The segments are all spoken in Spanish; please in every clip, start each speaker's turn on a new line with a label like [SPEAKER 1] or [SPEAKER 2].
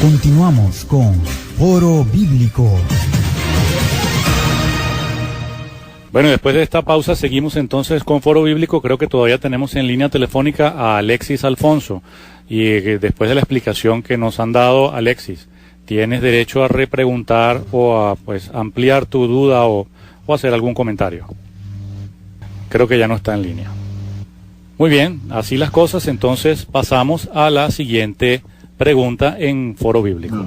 [SPEAKER 1] Continuamos con Foro Bíblico.
[SPEAKER 2] Bueno, después de esta pausa seguimos entonces con Foro Bíblico. Creo que todavía tenemos en línea telefónica a Alexis Alfonso. Y después de la explicación que nos han dado, Alexis, tienes derecho a repreguntar o a ampliar tu duda o hacer algún comentario. Creo que ya no está en línea. Muy bien, así las cosas, entonces pasamos a la siguiente pregunta en Foro Bíblico.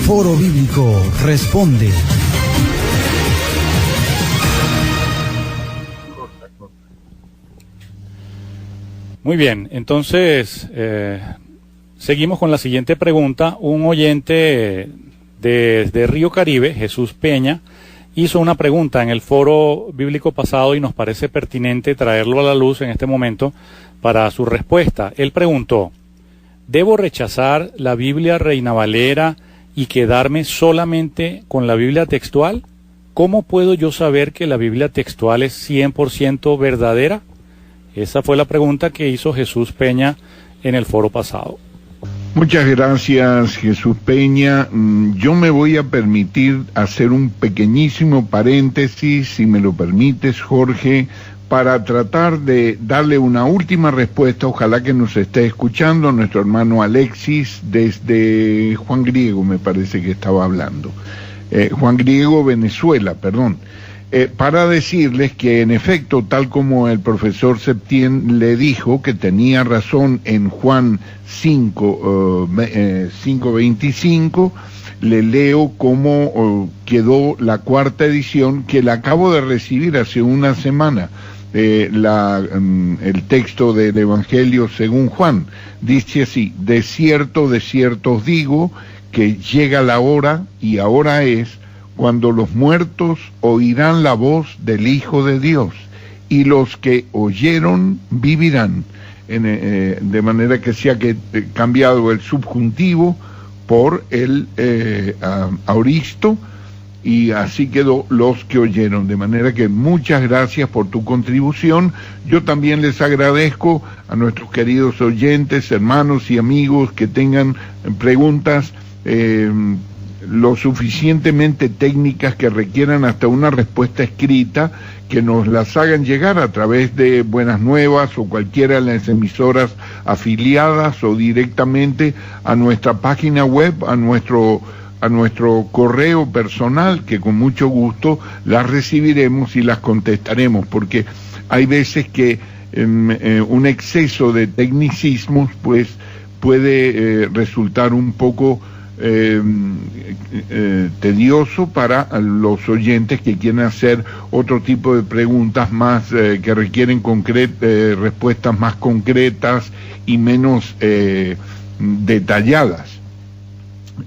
[SPEAKER 1] Foro Bíblico responde.
[SPEAKER 2] Muy bien, entonces seguimos con la siguiente pregunta. Un oyente desde Río Caribe, Jesús Peña, hizo una pregunta en el Foro Bíblico pasado y nos parece pertinente traerlo a la luz en este momento para su respuesta. Él preguntó: ¿debo rechazar la Biblia Reina Valera y quedarme solamente con la Biblia textual? ¿Cómo puedo yo saber que la Biblia textual es 100% verdadera? Esa fue la pregunta que hizo Jesús Peña en el foro pasado.
[SPEAKER 3] Muchas gracias, Jesús Peña. Yo me voy a permitir hacer un pequeñísimo paréntesis, si me lo permites, Jorge, para tratar de darle una última respuesta. Ojalá que nos esté escuchando nuestro hermano Alexis desde Juan Griego, me parece que estaba hablando. Juan Griego, Venezuela, perdón. Para decirles que en efecto, tal como el profesor Septién le dijo, que tenía razón en Juan 5:25, le leo cómo quedó la cuarta edición, que la acabo de recibir hace una semana, el texto del Evangelio según Juan. Dice así: de cierto os digo, que llega la hora, y ahora es, cuando los muertos oirán la voz del Hijo de Dios, y los que oyeron vivirán. De manera que se ha cambiado el subjuntivo por el aoristo, y así quedó los que oyeron. De manera que muchas gracias por tu contribución. Yo también les agradezco a nuestros queridos oyentes, hermanos y amigos que tengan preguntas lo suficientemente técnicas que requieran hasta una respuesta escrita, que nos las hagan llegar a través de Buenas Nuevas o cualquiera de las emisoras afiliadas, o directamente a nuestra página web, a nuestro correo personal, que con mucho gusto las recibiremos y las contestaremos, porque hay veces que un exceso de tecnicismos pues puede resultar un poco tedioso para los oyentes que quieren hacer otro tipo de preguntas más que requieren respuestas más concretas y menos detalladas.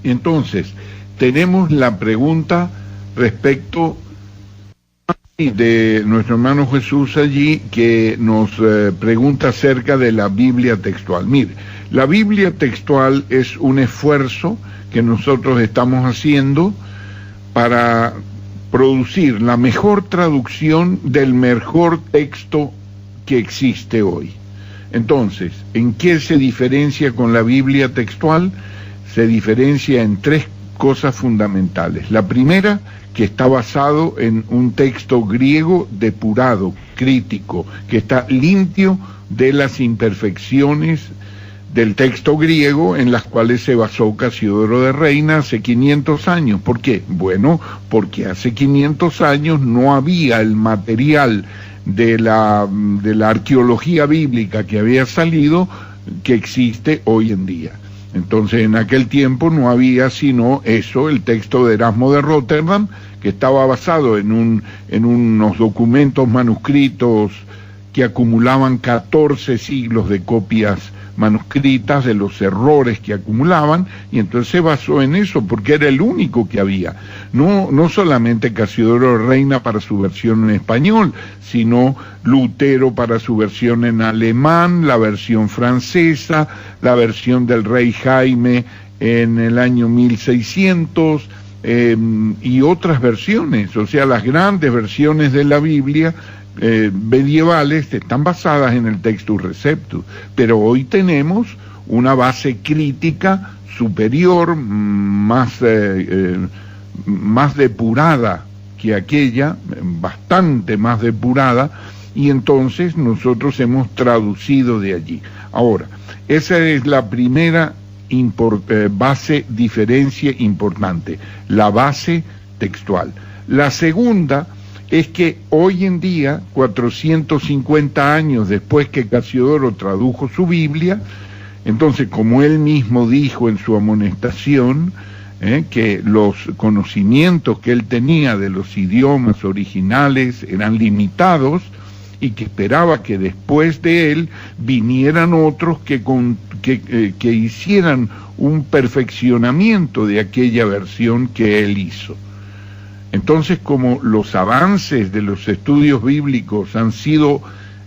[SPEAKER 3] Entonces, tenemos la pregunta respecto de nuestro hermano Jesús allí, que nos pregunta acerca de la Biblia textual. Mire, la Biblia textual es un esfuerzo que nosotros estamos haciendo para producir la mejor traducción del mejor texto que existe hoy. Entonces, ¿en qué se diferencia con la Biblia textual? Se diferencia en tres cosas fundamentales. La primera, que está basado en un texto griego depurado, crítico, que está limpio de las imperfecciones del texto griego en las cuales se basó Casiodoro de Reina hace 500 años. ¿Por qué? Bueno, porque hace 500 años no había el material de la arqueología bíblica que había salido, que existe hoy en día. Entonces, en aquel tiempo no había sino eso, el texto de Erasmo de Róterdam, que estaba basado en unos documentos manuscritos que acumulaban 14 siglos de copias manuscritas, de los errores que acumulaban, y entonces se basó en eso, porque era el único que había. No solamente Casiodoro de Reina para su versión en español, sino Lutero para su versión en alemán, la versión francesa, la versión del rey Jaime en el año 1600, y otras versiones. O sea, las grandes versiones de la Biblia medievales están basadas en el Textus Receptus, pero hoy tenemos una base crítica superior, más depurada que aquella, bastante más depurada, y entonces nosotros hemos traducido de allí. Ahora, esa es la primera diferencia importante, la base textual. La segunda es que hoy en día, 450 años después que Casiodoro tradujo su Biblia, entonces, como él mismo dijo en su amonestación, que los conocimientos que él tenía de los idiomas originales eran limitados, y que esperaba que después de él vinieran otros que hicieran un perfeccionamiento de aquella versión que él hizo. Entonces, como los avances de los estudios bíblicos han sido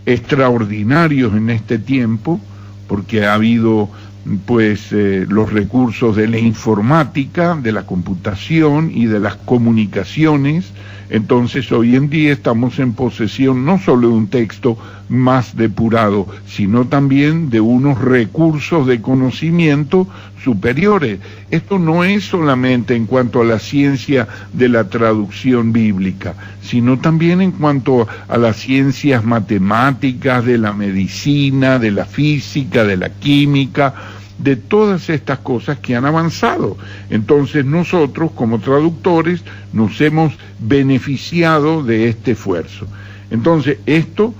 [SPEAKER 3] extraordinarios en este tiempo, porque ha habido los recursos de la informática, de la computación y de las comunicaciones, entonces hoy en día estamos en posesión no solo de un texto más depurado, sino también de unos recursos de conocimiento superiores. Esto no es solamente en cuanto a la ciencia de la traducción bíblica, sino también en cuanto a las ciencias matemáticas, de la medicina, de la física, de la química, de todas estas cosas que han avanzado. Entonces nosotros, como traductores, nos hemos beneficiado de este esfuerzo. Entonces, esto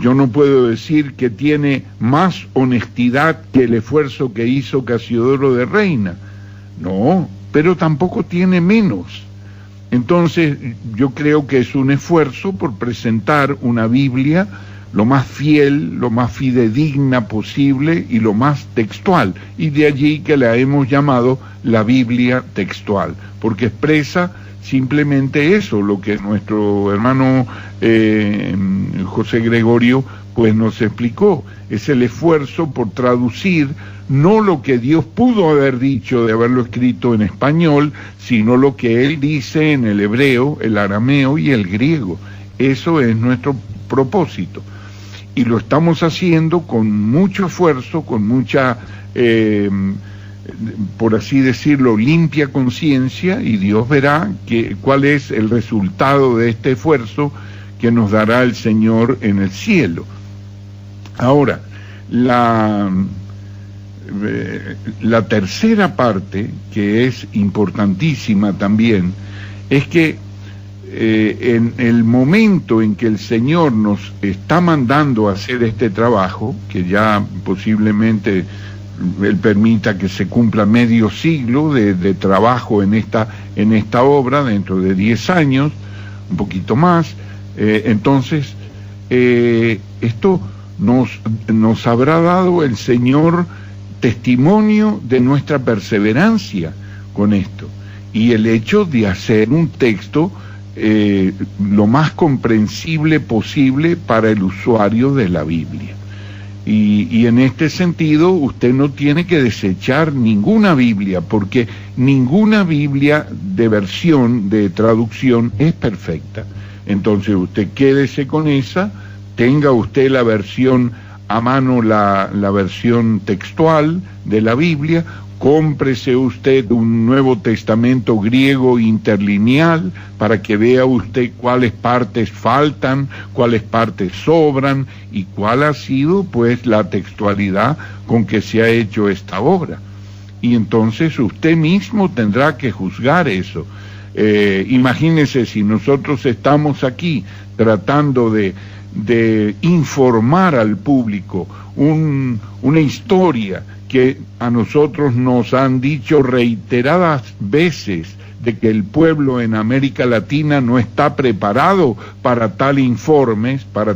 [SPEAKER 3] yo no puedo decir que tiene más honestidad que el esfuerzo que hizo Casiodoro de Reina. No, pero tampoco tiene menos. Entonces, yo creo que es un esfuerzo por presentar una Biblia lo más fiel, lo más fidedigna posible y lo más textual. Y de allí que la hemos llamado la Biblia textual, porque expresa simplemente eso, lo que nuestro hermano José Gregorio pues nos explicó. Es el esfuerzo por traducir no lo que Dios pudo haber dicho de haberlo escrito en español, sino lo que Él dice en el hebreo, el arameo y el griego. Eso es nuestro propósito. Y lo estamos haciendo con mucho esfuerzo, con mucha, por así decirlo, limpia conciencia, y Dios verá cuál es el resultado de este esfuerzo que nos dará el Señor en el cielo. Ahora, la tercera parte, que es importantísima también, es que en el momento en que el Señor nos está mandando a hacer este trabajo, que ya posiblemente Él permita que se cumpla medio siglo de trabajo en esta obra, dentro de 10 años, un poquito más, entonces esto nos habrá dado el Señor testimonio de nuestra perseverancia con esto, y el hecho de hacer un texto lo más comprensible posible para el usuario de la Biblia. Y en este sentido usted no tiene que desechar ninguna Biblia, porque ninguna Biblia de versión, de traducción, es perfecta. Entonces usted quédese con esa, tenga usted la versión a mano, la versión textual de la Biblia, cómprese usted un Nuevo Testamento griego interlineal para que vea usted cuáles partes faltan, cuáles partes sobran y cuál ha sido pues la textualidad con que se ha hecho esta obra. Y entonces usted mismo tendrá que juzgar eso. Imagínese si nosotros estamos aquí tratando de informar al público una historia que a nosotros nos han dicho reiteradas veces de que el pueblo en América Latina no está preparado para tales informes, para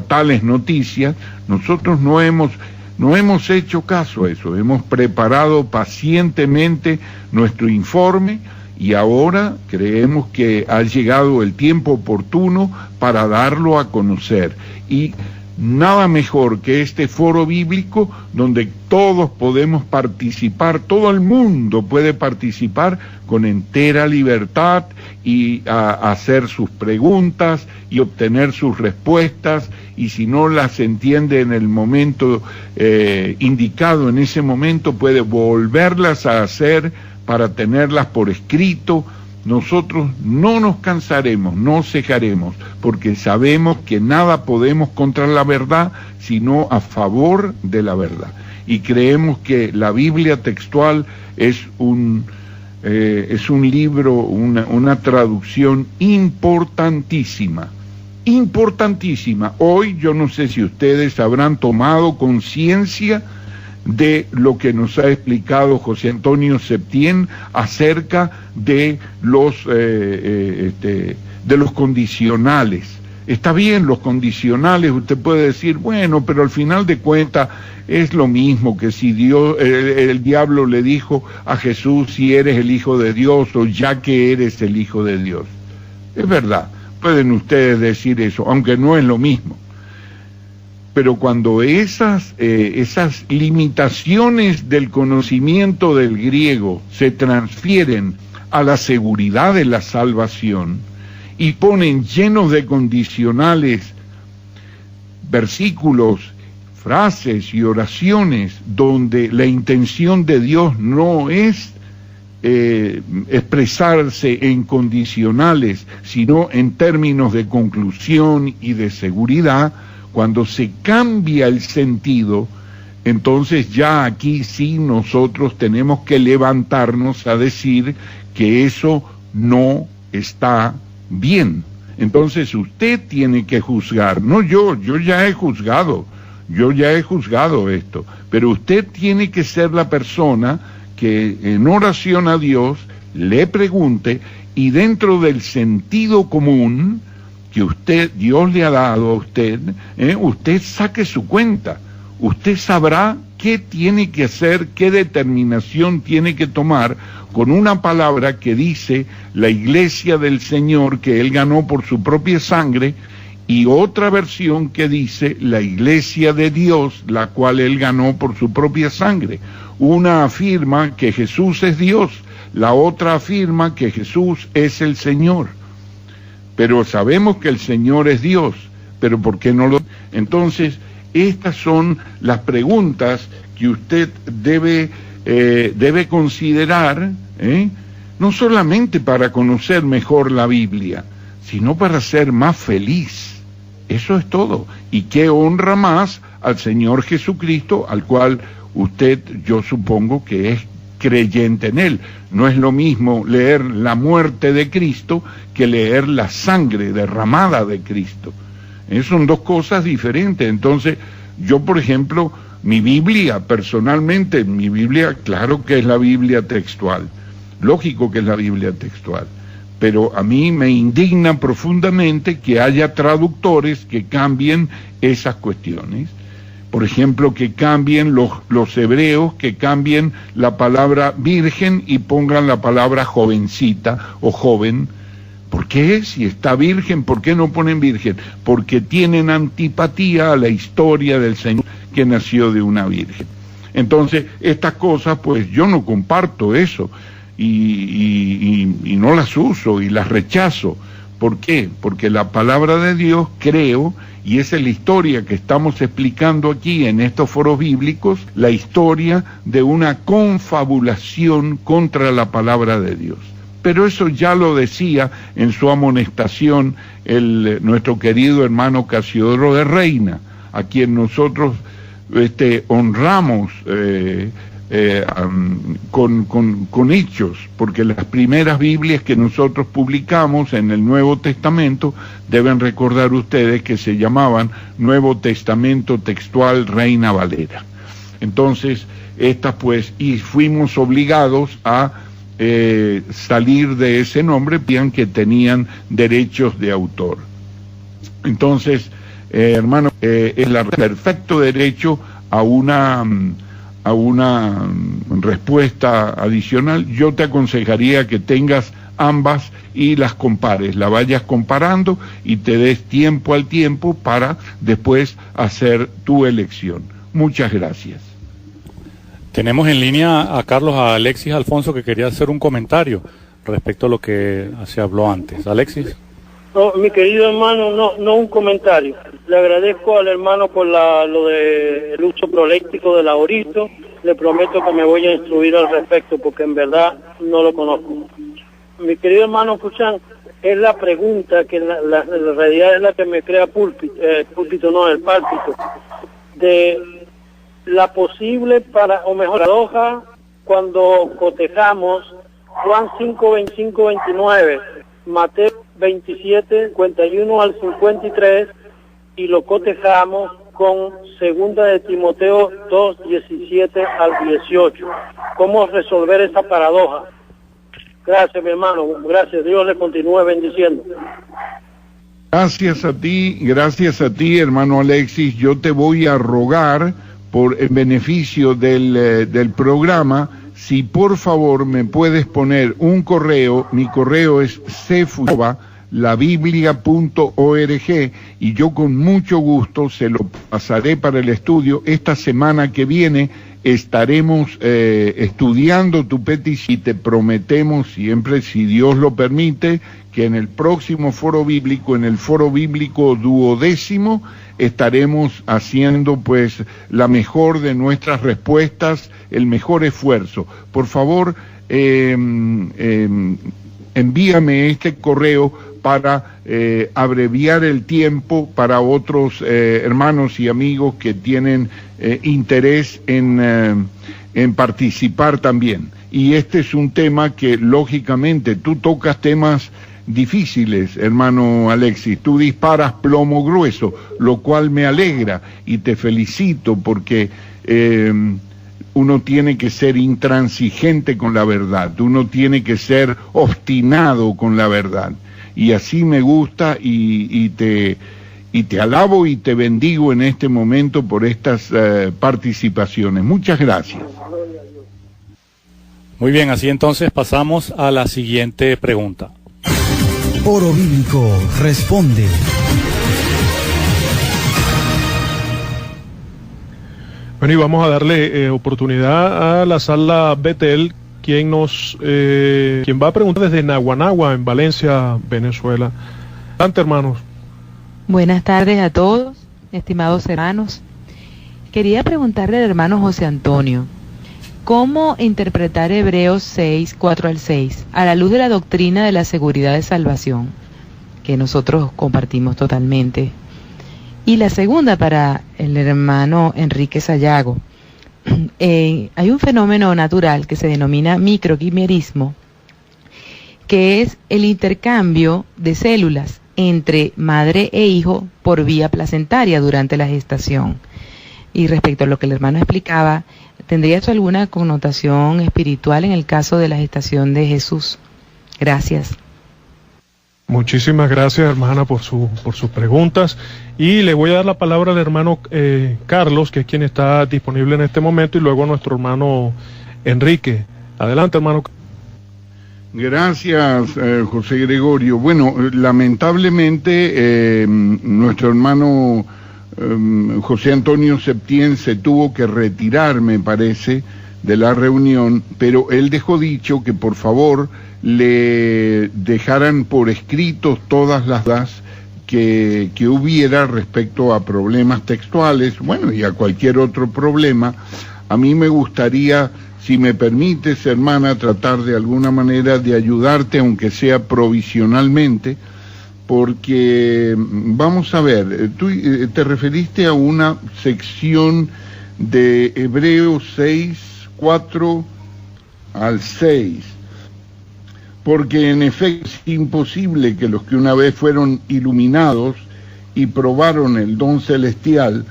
[SPEAKER 3] tales noticias. Nosotros no hemos hecho caso a eso, hemos preparado pacientemente nuestro informe y ahora creemos que ha llegado el tiempo oportuno para darlo a conocer. Y nada mejor que este foro bíblico donde todos podemos participar, todo el mundo puede participar con entera libertad y hacer sus preguntas y obtener sus respuestas y si no las entiende en el momento indicado, en ese momento puede volverlas a hacer para tenerlas por escrito. Nosotros no nos cansaremos, no cejaremos, porque sabemos que nada podemos contra la verdad, sino a favor de la verdad. Y creemos que la Biblia textual es un libro, una traducción importantísima, importantísima. Hoy yo no sé si ustedes habrán tomado conciencia de lo que nos ha explicado José Antonio Septién acerca de los condicionales. Está bien los condicionales, usted puede decir, bueno, pero al final de cuentas es lo mismo que si Dios, el diablo le dijo a Jesús, si eres el Hijo de Dios, o ya que eres el Hijo de Dios. Es verdad, pueden ustedes decir eso, aunque no es lo mismo. Pero cuando esas limitaciones del conocimiento del griego se transfieren a la seguridad de la salvación y ponen llenos de condicionales versículos, frases y oraciones donde la intención de Dios no es expresarse en condicionales, sino en términos de conclusión y de seguridad, cuando se cambia el sentido, entonces ya aquí sí nosotros tenemos que levantarnos a decir que eso no está bien. Entonces usted tiene que juzgar, no yo ya he juzgado esto, pero usted tiene que ser la persona que en oración a Dios le pregunte y dentro del sentido común que Dios le ha dado a usted, usted saque su cuenta, usted sabrá qué tiene que hacer, qué determinación tiene que tomar con una palabra que dice la iglesia del Señor que Él ganó por su propia sangre, y otra versión que dice la iglesia de Dios, la cual Él ganó por su propia sangre. Una afirma que Jesús es Dios, la otra afirma que Jesús es el Señor. Pero sabemos que el Señor es Dios, pero ¿por qué no lo? Entonces, estas son las preguntas que usted debe considerar, no solamente para conocer mejor la Biblia, sino para ser más feliz. Eso es todo. ¿Y qué honra más al Señor Jesucristo, al cual usted, yo supongo que es creyente en Él? No es lo mismo leer la muerte de Cristo que leer la sangre derramada de Cristo. Son dos cosas diferentes. Entonces, yo, por ejemplo, mi Biblia, personalmente, mi Biblia, claro que es la Biblia textual. Lógico que es la Biblia textual. Pero a mí me indigna profundamente que haya traductores que cambien esas cuestiones. Por ejemplo, que cambien los hebreos, que cambien la palabra virgen y pongan la palabra jovencita o joven. ¿Por qué? Si está virgen, ¿por qué no ponen virgen? Porque tienen antipatía a la historia del Señor que nació de una virgen. Entonces, estas cosas, pues yo no comparto eso y no las uso y las rechazo. ¿Por qué? Porque la palabra de Dios, creo, y esa es la historia que estamos explicando aquí en estos foros bíblicos, la historia de una confabulación contra la palabra de Dios. Pero eso ya lo decía en su amonestación nuestro querido hermano Casiodoro de Reina, a quien nosotros honramos con hechos, porque las primeras Biblias que nosotros publicamos en el Nuevo Testamento, deben recordar ustedes que se llamaban Nuevo Testamento Textual Reina Valera. Entonces, y fuimos obligados a salir de ese nombre, piensan que tenían derechos de autor. Entonces, hermano, es el perfecto derecho a una respuesta adicional. Yo te aconsejaría que tengas ambas y las compares, la vayas comparando y te des tiempo al tiempo para después hacer tu elección. Muchas gracias.
[SPEAKER 2] Tenemos en línea a Carlos Alexis Alfonso, que quería hacer un comentario respecto a lo que se habló antes. Alexis.
[SPEAKER 4] No, mi querido hermano, no un comentario. Le agradezco al hermano por lo de el uso proléctico del ahorito. Le prometo que me voy a instruir al respecto porque en verdad no lo conozco. Mi querido hermano Fuchán, es la pregunta que la realidad es la que me crea púlpito, el pálpito, de la posible paradoja cuando cotejamos Juan 5, 25, 29, Mateo 27, 51 al 53 y lo cotejamos con segunda de Timoteo 2, 17 al 18. ¿Cómo resolver esa paradoja? Gracias, mi hermano. Gracias. Dios le continúe bendiciendo.
[SPEAKER 3] Gracias a ti, hermano Alexis. Yo te voy a rogar por el beneficio del programa, si por favor me puedes poner un correo. Mi correo es cefulabiblia.org y yo con mucho gusto se lo pasaré para el estudio. Esta semana que viene estaremos estudiando tu petición y te prometemos siempre, si Dios lo permite, que en el próximo foro bíblico, en el foro bíblico 12º, estaremos haciendo pues la mejor de nuestras respuestas, el mejor esfuerzo. Por favor, envíame este correo para abreviar el tiempo para otros hermanos y amigos que tienen interés en participar también. Y este es un tema que lógicamente tú tocas temas difíciles, hermano Alexis, tú disparas plomo grueso, lo cual me alegra y te felicito porque uno tiene que ser intransigente con la verdad, uno tiene que ser obstinado con la verdad, y así me gusta y te alabo y te bendigo en este momento por estas participaciones. Muchas gracias.
[SPEAKER 2] Muy bien, así entonces pasamos a la siguiente pregunta.
[SPEAKER 1] Foro Bíblico responde.
[SPEAKER 5] Bueno, y vamos a darle oportunidad a la sala Betel, quien va a preguntar desde Naguanagua, en Valencia, Venezuela. Adelante, hermanos.
[SPEAKER 6] Buenas tardes a todos, estimados hermanos. Quería preguntarle al hermano José Antonio, ¿cómo interpretar Hebreos 6, 4 al 6, a la luz de la doctrina de la seguridad de salvación, que nosotros compartimos totalmente? Y la segunda para el hermano Enrique Sayago. Hay un fenómeno natural que se denomina microquimerismo, que es el intercambio de células entre madre e hijo por vía placentaria durante la gestación. Y respecto a lo que el hermano explicaba, ¿tendría eso alguna connotación espiritual en el caso de la gestación de Jesús? Gracias.
[SPEAKER 5] Muchísimas gracias, hermana, por sus preguntas. Y le voy a dar la palabra al hermano Carlos, que es quien está disponible en este momento, y luego a nuestro hermano Enrique. Adelante, hermano.
[SPEAKER 3] Gracias, José Gregorio. Bueno, lamentablemente nuestro hermano José Antonio Septién se tuvo que retirar, me parece, de la reunión, pero él dejó dicho que por favor le dejaran por escrito todas las dudas que hubiera respecto a problemas textuales, bueno, y a cualquier otro problema. A mí me gustaría, si me permites, hermana, tratar de alguna manera de ayudarte, aunque sea provisionalmente, porque, vamos a ver, tú te referiste a una sección de Hebreos 6, 4 al 6, porque en efecto es imposible que los que una vez fueron iluminados y probaron el don celestial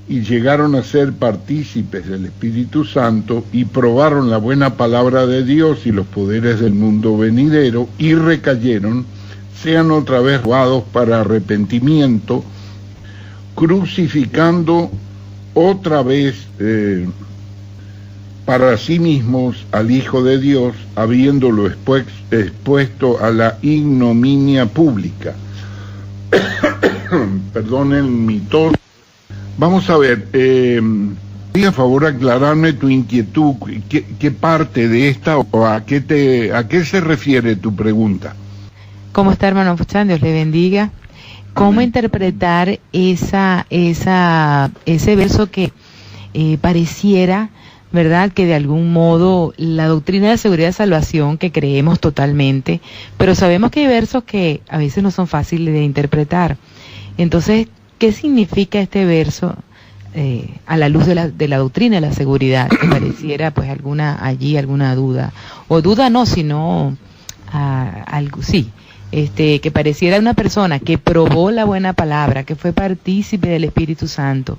[SPEAKER 3] y llegaron a ser partícipes del Espíritu Santo y probaron la buena palabra de Dios y los poderes del mundo venidero y recayeron, sean otra vez robados para arrepentimiento, crucificando otra vez para sí mismos al Hijo de Dios, habiéndolo expuesto a la ignominia pública. Perdonen mi tos. Vamos a ver, ¿podría por favor aclararme tu inquietud? ¿Qué parte de esta o a qué se refiere tu pregunta?
[SPEAKER 6] ¿Cómo está, hermano Fuchán? Dios le bendiga. ¿Cómo interpretar ese verso que pareciera, verdad, que de algún modo la doctrina de la seguridad de salvación, que creemos totalmente, pero sabemos que hay versos que a veces no son fáciles de interpretar? Entonces, ¿qué significa este verso a la luz de la doctrina de la seguridad? Que pareciera pues alguna duda, o duda no, sino algo, sí. Que pareciera una persona que probó la buena palabra, que fue partícipe del Espíritu Santo,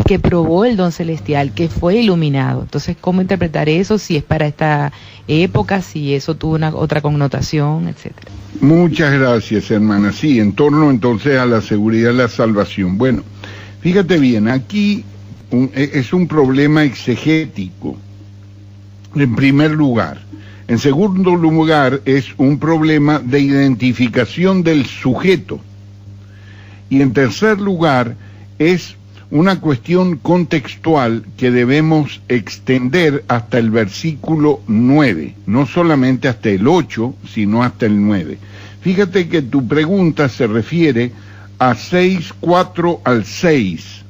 [SPEAKER 6] que probó el don celestial, que fue iluminado. Entonces, ¿cómo interpretar eso? Si es para esta época, si eso tuvo otra connotación, etcétera.
[SPEAKER 3] Muchas gracias, hermana. Sí, en torno entonces a la seguridad de la salvación. Bueno, fíjate bien, aquí es un problema exegético, en primer lugar. En segundo lugar, es un problema de identificación del sujeto. Y en tercer lugar, es una cuestión contextual que debemos extender hasta el versículo 9, no solamente hasta el 8, sino hasta el 9. Fíjate que tu pregunta se refiere a 6:4 al 6.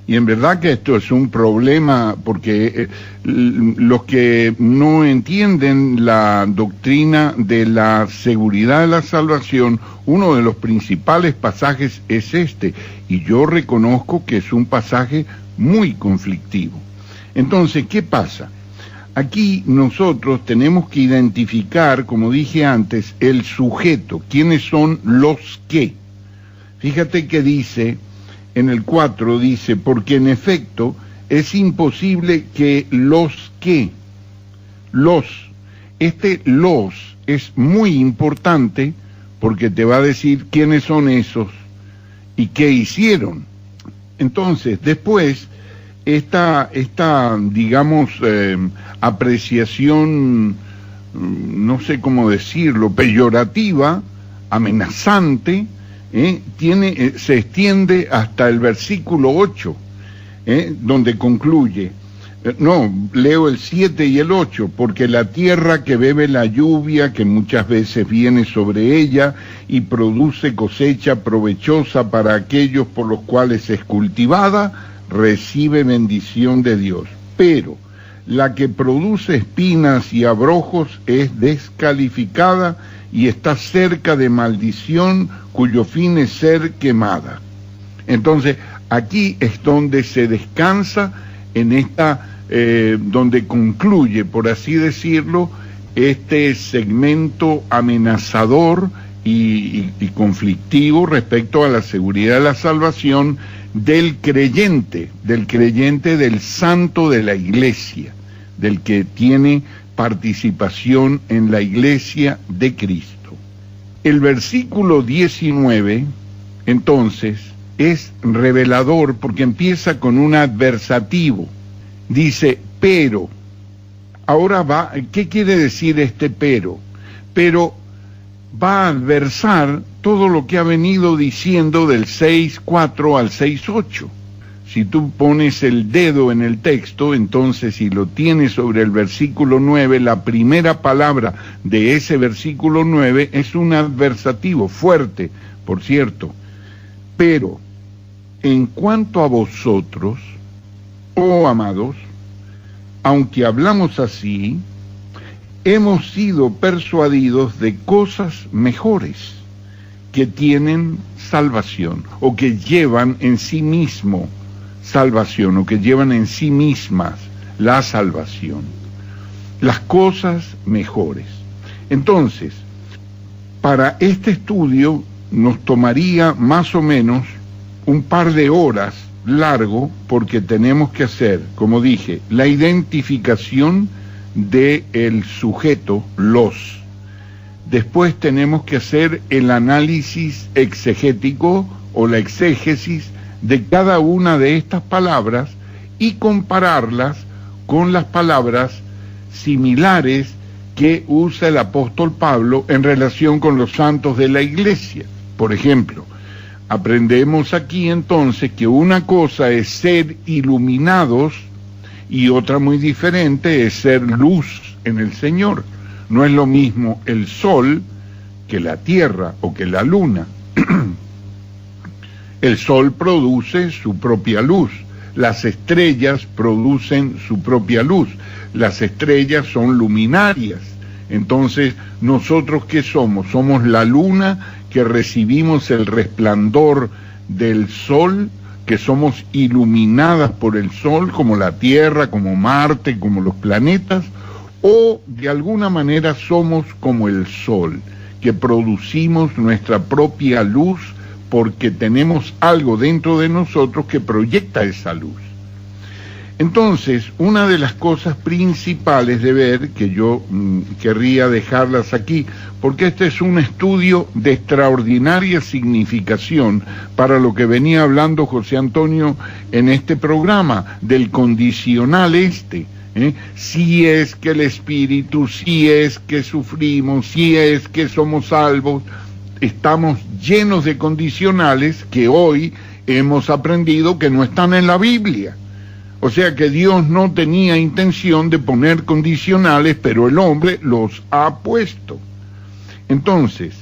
[SPEAKER 3] Y en verdad que esto es un problema porque los que no entienden la doctrina de la seguridad de la salvación, uno de los principales pasajes es este, y yo reconozco que es un pasaje muy conflictivo. Entonces, ¿qué pasa? Aquí nosotros tenemos que identificar, como dije antes, el sujeto, quiénes son los que. Fíjate que dice... En el 4 dice, porque en efecto es imposible que los es muy importante porque te va a decir quiénes son esos y qué hicieron. Entonces, después, esta digamos, apreciación, no sé cómo decirlo, peyorativa, amenazante, se extiende hasta el versículo 8, donde concluye, leo el 7 y el 8, porque la tierra que bebe la lluvia, que muchas veces viene sobre ella, y produce cosecha provechosa para aquellos por los cuales es cultivada, recibe bendición de Dios. Pero la que produce espinas y abrojos es descalificada y está cerca de maldición, cuyo fin es ser quemada. Entonces, aquí es donde se descansa en donde concluye, por así decirlo, este segmento amenazador y conflictivo respecto a la seguridad de la salvación del creyente del santo de la iglesia, del que tiene participación en la iglesia de Cristo. El versículo 19, entonces, es revelador porque empieza con un adversativo. Dice, pero. Ahora ¿qué quiere decir este pero? Pero va a adversar todo lo que ha venido diciendo del 6:4 al 6:8. Si tú pones el dedo en el texto, entonces si lo tienes sobre el versículo 9, la primera palabra de ese versículo 9 es un adversativo fuerte, por cierto. Pero, en cuanto a vosotros, oh amados, aunque hablamos así, hemos sido persuadidos de cosas mejores que tienen salvación, o que llevan en sí mismo salvación, o que llevan en sí mismas la salvación. Las cosas mejores. Entonces, para este estudio nos tomaría más o menos un par de horas largo, porque tenemos que hacer, como dije, la identificación del sujeto, los. Después tenemos que hacer el análisis exegético o la exégesis de cada una de estas palabras y compararlas con las palabras similares que usa el apóstol Pablo en relación con los santos de la iglesia. Por ejemplo, aprendemos aquí entonces que una cosa es ser iluminados y otra muy diferente es ser luz en el Señor. No es lo mismo el sol que la Tierra o que la Luna. El Sol produce su propia luz, las estrellas producen su propia luz, las estrellas son luminarias. Entonces, ¿nosotros qué somos? Somos la luna que recibimos el resplandor del Sol, que somos iluminadas por el Sol, como la Tierra, como Marte, como los planetas, o de alguna manera somos como el Sol, que producimos nuestra propia luz porque tenemos algo dentro de nosotros que proyecta esa luz. Entonces, una de las cosas principales de ver, que yo querría dejarlas aquí, porque este es un estudio de extraordinaria significación para lo que venía hablando José Antonio en este programa, del condicional si es que el Espíritu, si es que sufrimos, si es que somos salvos, estamos llenos de condicionales que hoy hemos aprendido que no están en la Biblia. O sea que Dios no tenía intención de poner condicionales, pero el hombre los ha puesto. Entonces,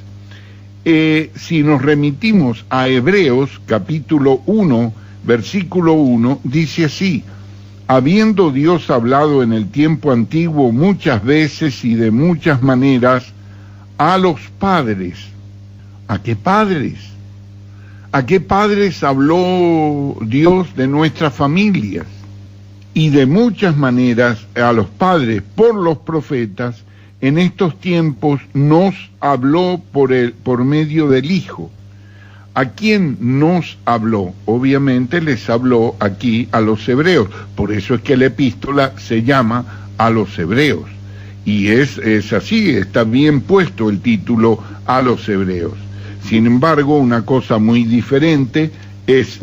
[SPEAKER 3] si nos remitimos a Hebreos capítulo 1, versículo 1, dice así: habiendo Dios hablado en el tiempo antiguo muchas veces y de muchas maneras a los padres. ¿A qué padres? ¿A qué padres habló Dios de nuestras familias? Y de muchas maneras a los padres por los profetas, en estos tiempos nos habló por medio del Hijo. ¿A quién nos habló? Obviamente les habló aquí a los hebreos, por eso es que la epístola se llama a los hebreos, y es así, está bien puesto el título a los hebreos. Sin embargo, una cosa muy diferente es,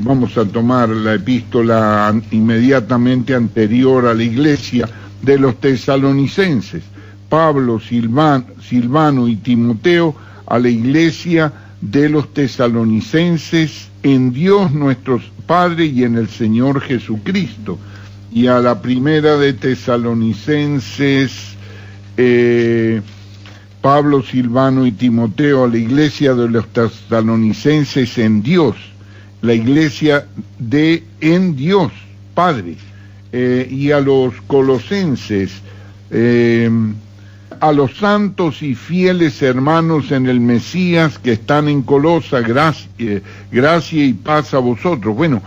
[SPEAKER 3] vamos a tomar la epístola inmediatamente anterior a la iglesia de los tesalonicenses, Pablo, Silvano y Timoteo a la iglesia de los tesalonicenses en Dios nuestro Padre y en el Señor Jesucristo. Y a la primera de Tesalonicenses, Pablo, Silvano y Timoteo a la iglesia de los tesalonicenses en Dios, la iglesia en Dios Padre, y a los colosenses, a los santos y fieles hermanos en el Mesías que están en Colosa, gracia y paz a vosotros. Bueno,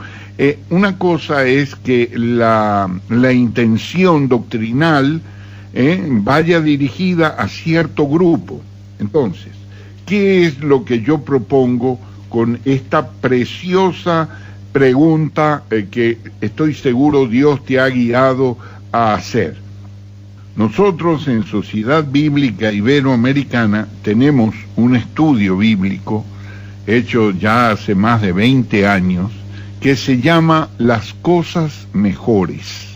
[SPEAKER 3] una cosa es que la intención doctrinal vaya dirigida a cierto grupo. Entonces, ¿qué es lo que yo propongo con esta preciosa pregunta que estoy seguro Dios te ha guiado a hacer? Nosotros en Sociedad Bíblica Iberoamericana tenemos un estudio bíblico hecho ya hace más de 20 años que se llama Las Cosas Mejores.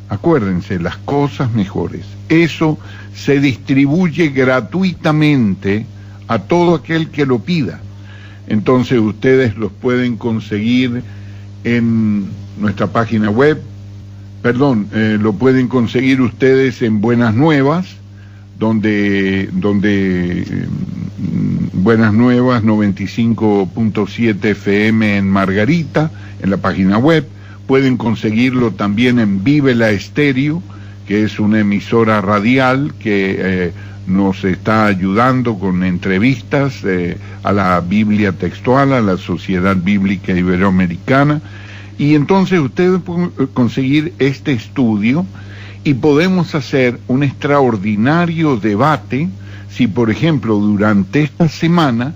[SPEAKER 3] Acuérdense, Las Cosas Mejores. Eso se distribuye gratuitamente a todo aquel que lo pida. Entonces ustedes los pueden conseguir en nuestra página web. Lo pueden conseguir ustedes en Buenas Nuevas, donde Buenas Nuevas 95.7 FM en Margarita, en la página web. Pueden conseguirlo también en Vive la Estéreo, que es una emisora radial que nos está ayudando con entrevistas a la Biblia textual, a la Sociedad Bíblica Iberoamericana. Y entonces ustedes pueden conseguir este estudio y podemos hacer un extraordinario debate si, por ejemplo, durante esta semana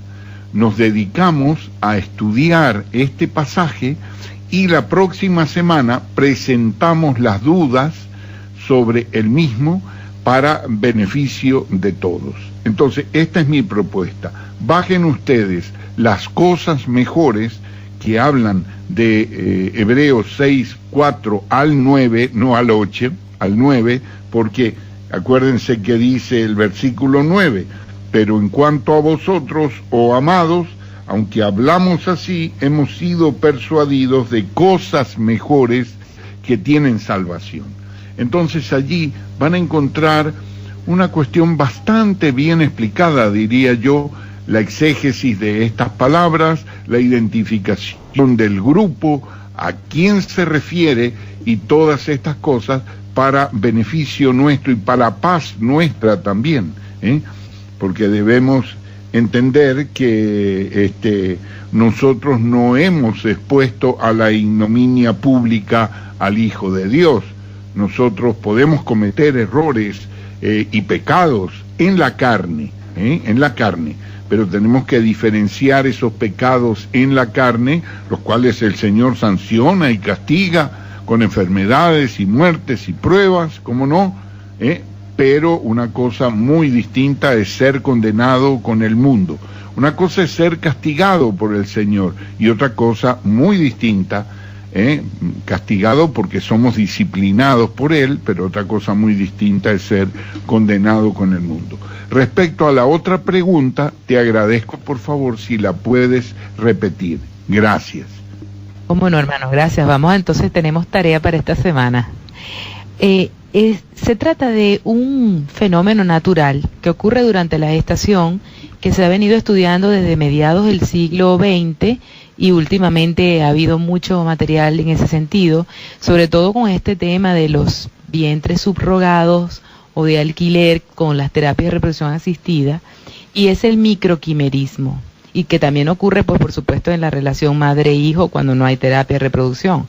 [SPEAKER 3] nos dedicamos a estudiar este pasaje y la próxima semana presentamos las dudas sobre el mismo para beneficio de todos. Entonces, esta es mi propuesta. Bajen ustedes Las Cosas Mejores, que hablan de Hebreos 6, 4 al 9, no al 8, al 9, porque acuérdense que dice el versículo 9, pero en cuanto a vosotros, oh amados, aunque hablamos así, hemos sido persuadidos de cosas mejores que tienen salvación. Entonces allí van a encontrar una cuestión bastante bien explicada, diría yo, la exégesis de estas palabras, la identificación del grupo, a quién se refiere y todas estas cosas para beneficio nuestro y para paz nuestra también, porque debemos entender que nosotros no hemos expuesto a la ignominia pública al Hijo de Dios. Nosotros podemos cometer errores y pecados en la carne, pero tenemos que diferenciar esos pecados en la carne, los cuales el Señor sanciona y castiga con enfermedades y muertes y pruebas, ¿cómo no? Pero una cosa muy distinta es ser condenado con el mundo. Una cosa es ser castigado por el Señor y otra cosa muy distinta, castigado porque somos disciplinados por Él, pero otra cosa muy distinta es ser condenado con el mundo. Respecto a la otra pregunta, te agradezco por favor si la puedes repetir. Gracias.
[SPEAKER 6] Cómo no, hermanos, gracias. Vamos, entonces tenemos tarea para esta semana. Se trata de un fenómeno natural que ocurre durante la gestación, que se ha venido estudiando desde mediados del siglo XX y últimamente ha habido mucho material en ese sentido, sobre todo con este tema de los vientres subrogados o de alquiler con las terapias de reproducción asistida, y es el microquimerismo, y que también ocurre, pues, por supuesto, en la relación madre-hijo cuando no hay terapia de reproducción.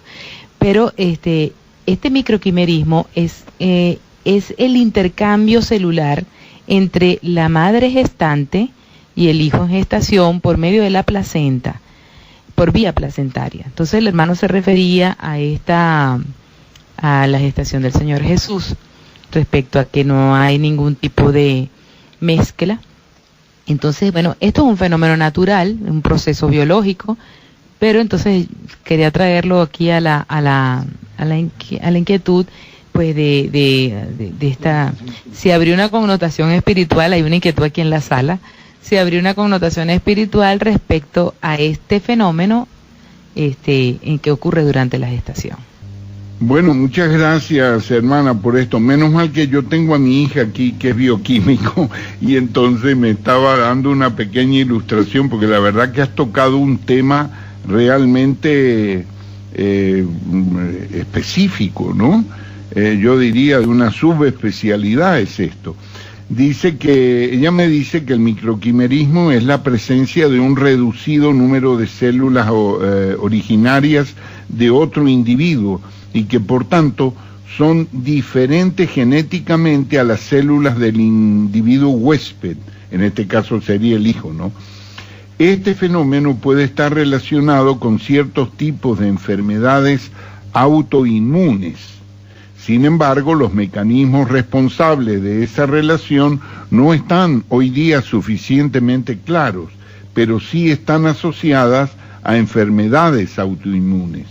[SPEAKER 6] Pero este microquimerismo es el intercambio celular entre la madre gestante y el hijo en gestación por medio de la placenta, por vía placentaria. Entonces el hermano se refería a la gestación del Señor Jesús, respecto a que no hay ningún tipo de mezcla. Entonces, bueno, esto es un fenómeno natural, un proceso biológico, pero entonces quería traerlo aquí a la inquietud, pues de esta, si abrió una connotación espiritual, hay una inquietud aquí en la sala, si abrió una connotación espiritual respecto a este fenómeno en que ocurre durante la gestación.
[SPEAKER 3] Bueno, muchas gracias, hermana, por esto. Menos mal que yo tengo a mi hija aquí, que es bioquímico, y entonces me estaba dando una pequeña ilustración, porque la verdad que has tocado un tema realmente específico, ¿no? Yo diría de una subespecialidad es esto. Ella me dice que el microquimerismo es la presencia de un reducido número de células originarias de otro individuo, y que por tanto son diferentes genéticamente a las células del individuo huésped, en este caso sería el hijo, ¿no? Este fenómeno puede estar relacionado con ciertos tipos de enfermedades autoinmunes. Sin embargo, los mecanismos responsables de esa relación no están hoy día suficientemente claros, pero sí están asociadas a enfermedades autoinmunes.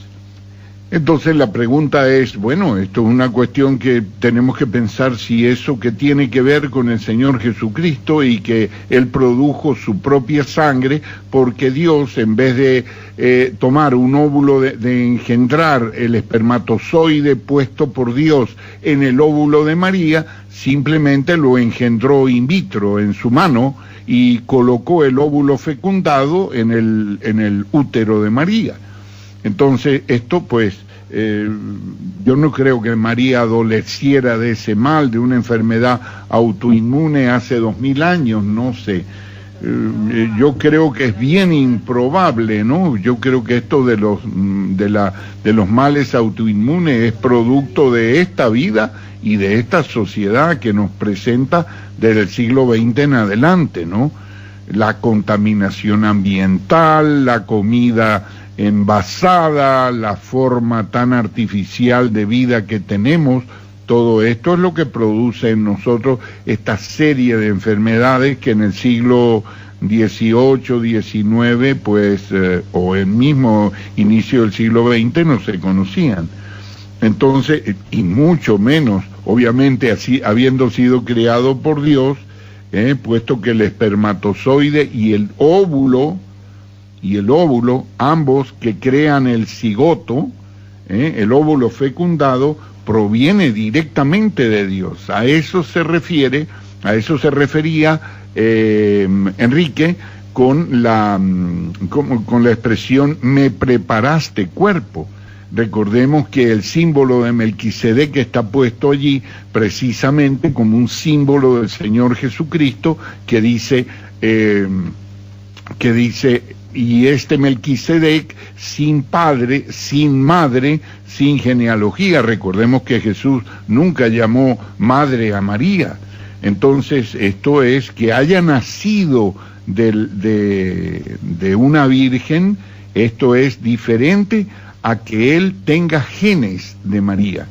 [SPEAKER 3] Entonces la pregunta es, bueno, esto es una cuestión que tenemos que pensar si eso que tiene que ver con el Señor Jesucristo y que Él produjo su propia sangre, porque Dios, en vez de tomar un óvulo, de engendrar el espermatozoide puesto por Dios en el óvulo de María, simplemente lo engendró in vitro en su mano y colocó el óvulo fecundado en el útero de María. Entonces, esto pues, yo no creo que María adoleciera de ese mal, de una enfermedad autoinmune hace 2000 años, no sé. Yo creo que es bien improbable, ¿no? Yo creo que esto de los males autoinmunes es producto de esta vida y de esta sociedad que nos presenta desde el siglo XX en adelante, ¿no? La contaminación ambiental, la comida envasada, la forma tan artificial de vida que tenemos, todo esto es lo que produce en nosotros esta serie de enfermedades que en el siglo XVIII, XIX, pues, o el mismo inicio del siglo XX no se conocían. Entonces, y mucho menos, obviamente, así, habiendo sido creado por Dios, puesto que el espermatozoide y el óvulo, ambos que crean el cigoto, el óvulo fecundado, proviene directamente de Dios. A eso se refería Enrique con la expresión me preparaste cuerpo. Recordemos que el símbolo de Melquisedec está puesto allí precisamente como un símbolo del Señor Jesucristo que dice, y este Melquisedec sin padre, sin madre, sin genealogía. Recordemos que Jesús nunca llamó madre a María. Entonces, esto es que haya nacido de una virgen, esto es diferente a que él tenga genes de María,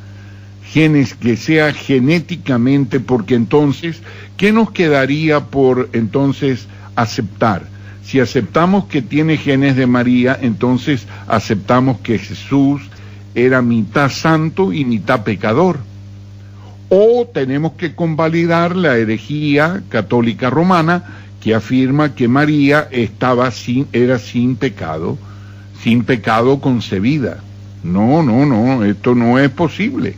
[SPEAKER 3] genes que sea genéticamente, porque entonces, ¿qué nos quedaría por entonces aceptar? Si aceptamos que tiene genes de María, entonces aceptamos que Jesús era mitad santo y mitad pecador. O tenemos que convalidar la herejía católica romana que afirma que María era sin pecado concebida. No, esto no es posible.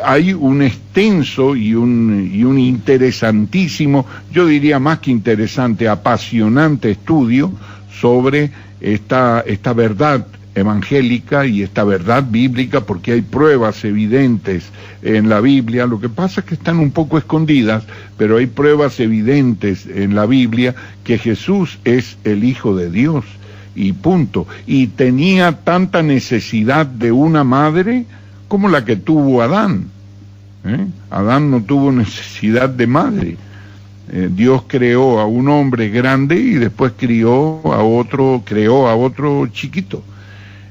[SPEAKER 3] Hay un extenso y un interesantísimo, yo diría más que interesante, apasionante estudio sobre esta verdad evangélica y esta verdad bíblica, porque hay pruebas evidentes en la Biblia. Lo que pasa es que están un poco escondidas, pero hay pruebas evidentes en la Biblia que Jesús es el Hijo de Dios, y punto. Y tenía tanta necesidad de una madre como la que tuvo Adán. Adán no tuvo necesidad de madre. Dios creó a un hombre grande y después creó a otro chiquito.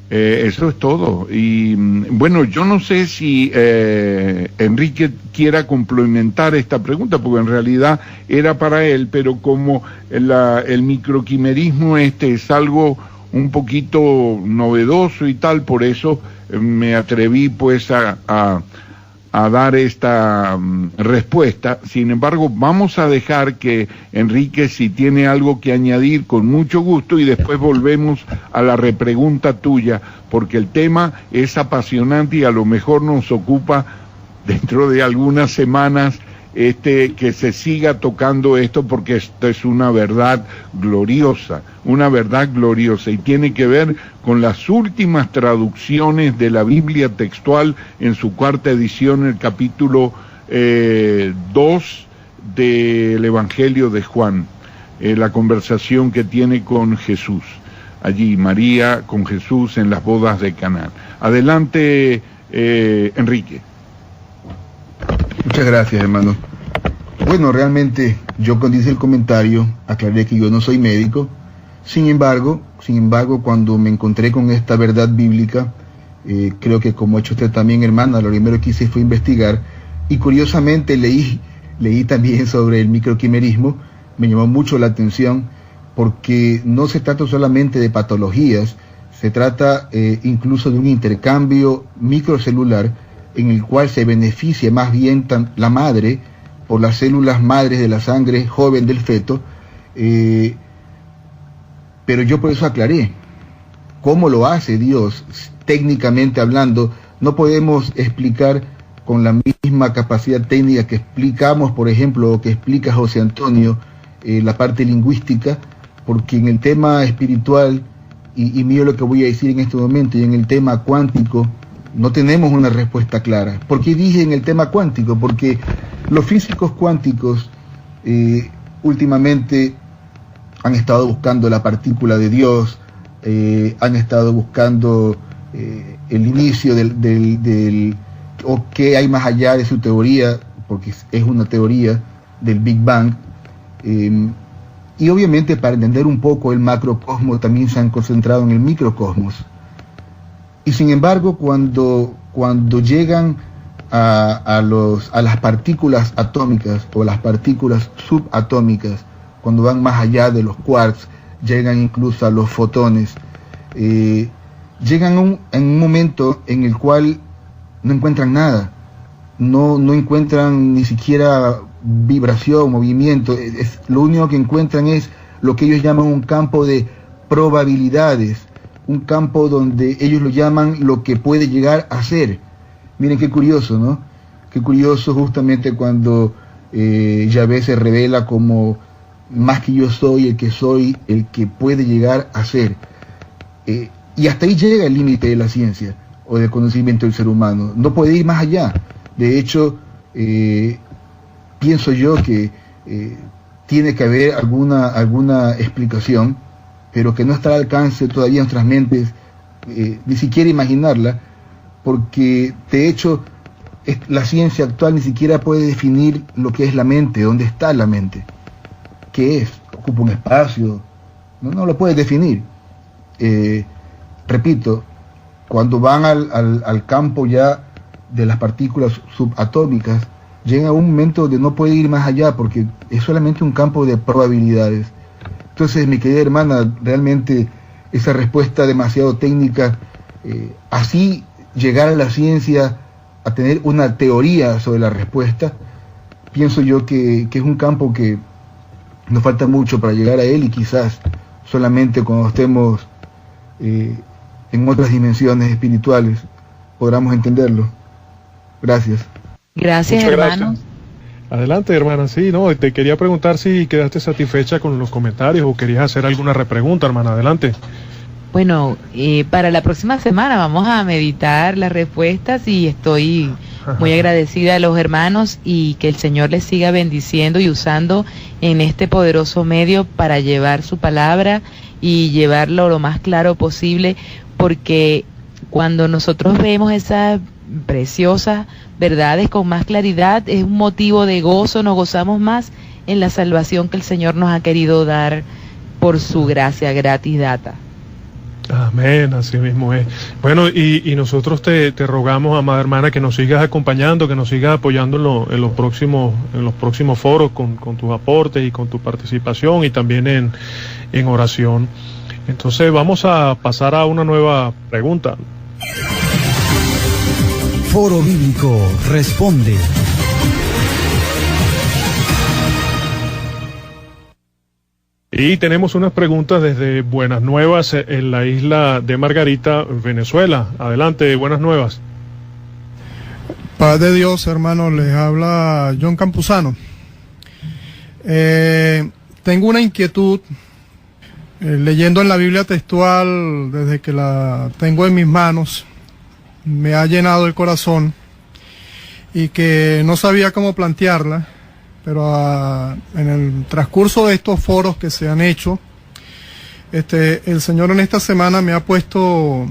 [SPEAKER 3] Eso es todo. Y bueno, yo no sé si Enrique quiera complementar esta pregunta, porque en realidad era para él, pero como el microquimerismo es algo un poquito novedoso y tal, por eso me atreví pues a dar esta respuesta. Sin embargo, vamos a dejar que Enrique, si tiene algo que añadir, con mucho gusto, y después volvemos a la repregunta tuya, porque el tema es apasionante y a lo mejor nos ocupa dentro de algunas semanas que se siga tocando esto, porque esto es una verdad gloriosa, y tiene que ver con las últimas traducciones de la Biblia textual en su cuarta edición, el capítulo 2 del Evangelio de Juan, la conversación que tiene con Jesús, allí María con Jesús en las bodas de Caná. Adelante, Enrique.
[SPEAKER 7] Muchas gracias, hermano. Bueno, realmente yo cuando hice el comentario aclaré que yo no soy médico. Sin embargo, cuando me encontré con esta verdad bíblica, creo que como ha hecho usted también, hermana, lo primero que hice fue investigar, y curiosamente leí también sobre el microquimerismo. Me llamó mucho la atención, porque no se trata solamente de patologías, se trata incluso de un intercambio microcelular en el cual se beneficia más bien la madre por las células madres de la sangre joven del feto, pero yo por eso aclaré cómo lo hace Dios. Técnicamente hablando, no podemos explicar con la misma capacidad técnica que explicamos, por ejemplo, o que explica José Antonio, la parte lingüística, porque en el tema espiritual, y mire lo que voy a decir en este momento, y en el tema cuántico, no tenemos una respuesta clara. ¿Por qué dije en el tema cuántico? Porque los físicos cuánticos últimamente han estado buscando la partícula de Dios, han estado buscando el inicio o qué hay más allá de su teoría, porque es una teoría del Big Bang, y obviamente para entender un poco el macrocosmos también se han concentrado en el microcosmos. Y sin embargo, cuando llegan a las partículas atómicas o las partículas subatómicas, cuando van más allá de los quarks, llegan incluso a los fotones, llegan en un momento en el cual no encuentran nada, no encuentran ni siquiera vibración, movimiento. Lo único que encuentran es lo que ellos llaman un campo de probabilidades, un campo donde ellos lo llaman lo que puede llegar a ser. Miren qué curioso, ¿no? Qué curioso justamente cuando Yahvé se revela como más que yo soy, el que puede llegar a ser. Y hasta ahí llega el límite de la ciencia o del conocimiento del ser humano. No puede ir más allá. De hecho, pienso yo que tiene que haber alguna explicación, pero que no está al alcance todavía en nuestras mentes, ni siquiera imaginarla, porque de hecho la ciencia actual ni siquiera puede definir lo que es la mente, dónde está la mente, qué es, ocupa un espacio, no lo puede definir. Repito, cuando van al campo ya de las partículas subatómicas, llega a un momento donde no puede ir más allá porque es solamente un campo de probabilidades. Entonces, mi querida hermana, realmente esa respuesta demasiado técnica, así llegar a la ciencia a tener una teoría sobre la respuesta, pienso yo que es un campo que nos falta mucho para llegar a él, y quizás solamente cuando estemos en otras dimensiones espirituales podamos entenderlo. Gracias.
[SPEAKER 6] Gracias,
[SPEAKER 5] Muchas
[SPEAKER 6] hermanos.
[SPEAKER 5] gracias. Adelante, hermana. Sí, no, te quería preguntar si quedaste satisfecha con los comentarios o querías hacer alguna repregunta, hermana. Adelante.
[SPEAKER 6] Bueno, para la próxima semana vamos a meditar las respuestas y estoy muy agradecida a los hermanos y que el Señor les siga bendiciendo y usando en este poderoso medio para llevar su palabra y llevarlo lo más claro posible, porque cuando nosotros vemos esas preciosas verdades con más claridad es un motivo de gozo, nos gozamos más en la salvación que el Señor nos ha querido dar por su gracia gratis data.
[SPEAKER 5] Amén, así mismo es. Bueno, y nosotros te rogamos, amada hermana, que nos sigas acompañando, que nos sigas apoyando en los próximos foros con tus aportes y con tu participación, y también en oración. Entonces vamos a pasar a una nueva pregunta.
[SPEAKER 1] Foro Bíblico Responde.
[SPEAKER 5] Y tenemos unas preguntas desde Buenas Nuevas, en la isla de Margarita, Venezuela. Adelante, Buenas Nuevas.
[SPEAKER 8] Paz de Dios, hermano, les habla John Campuzano. Tengo una inquietud, leyendo en la Biblia textual, desde que la tengo en mis manos, me ha llenado el corazón, y que no sabía cómo plantearla, pero en el transcurso de estos foros que se han hecho, el Señor en esta semana me ha puesto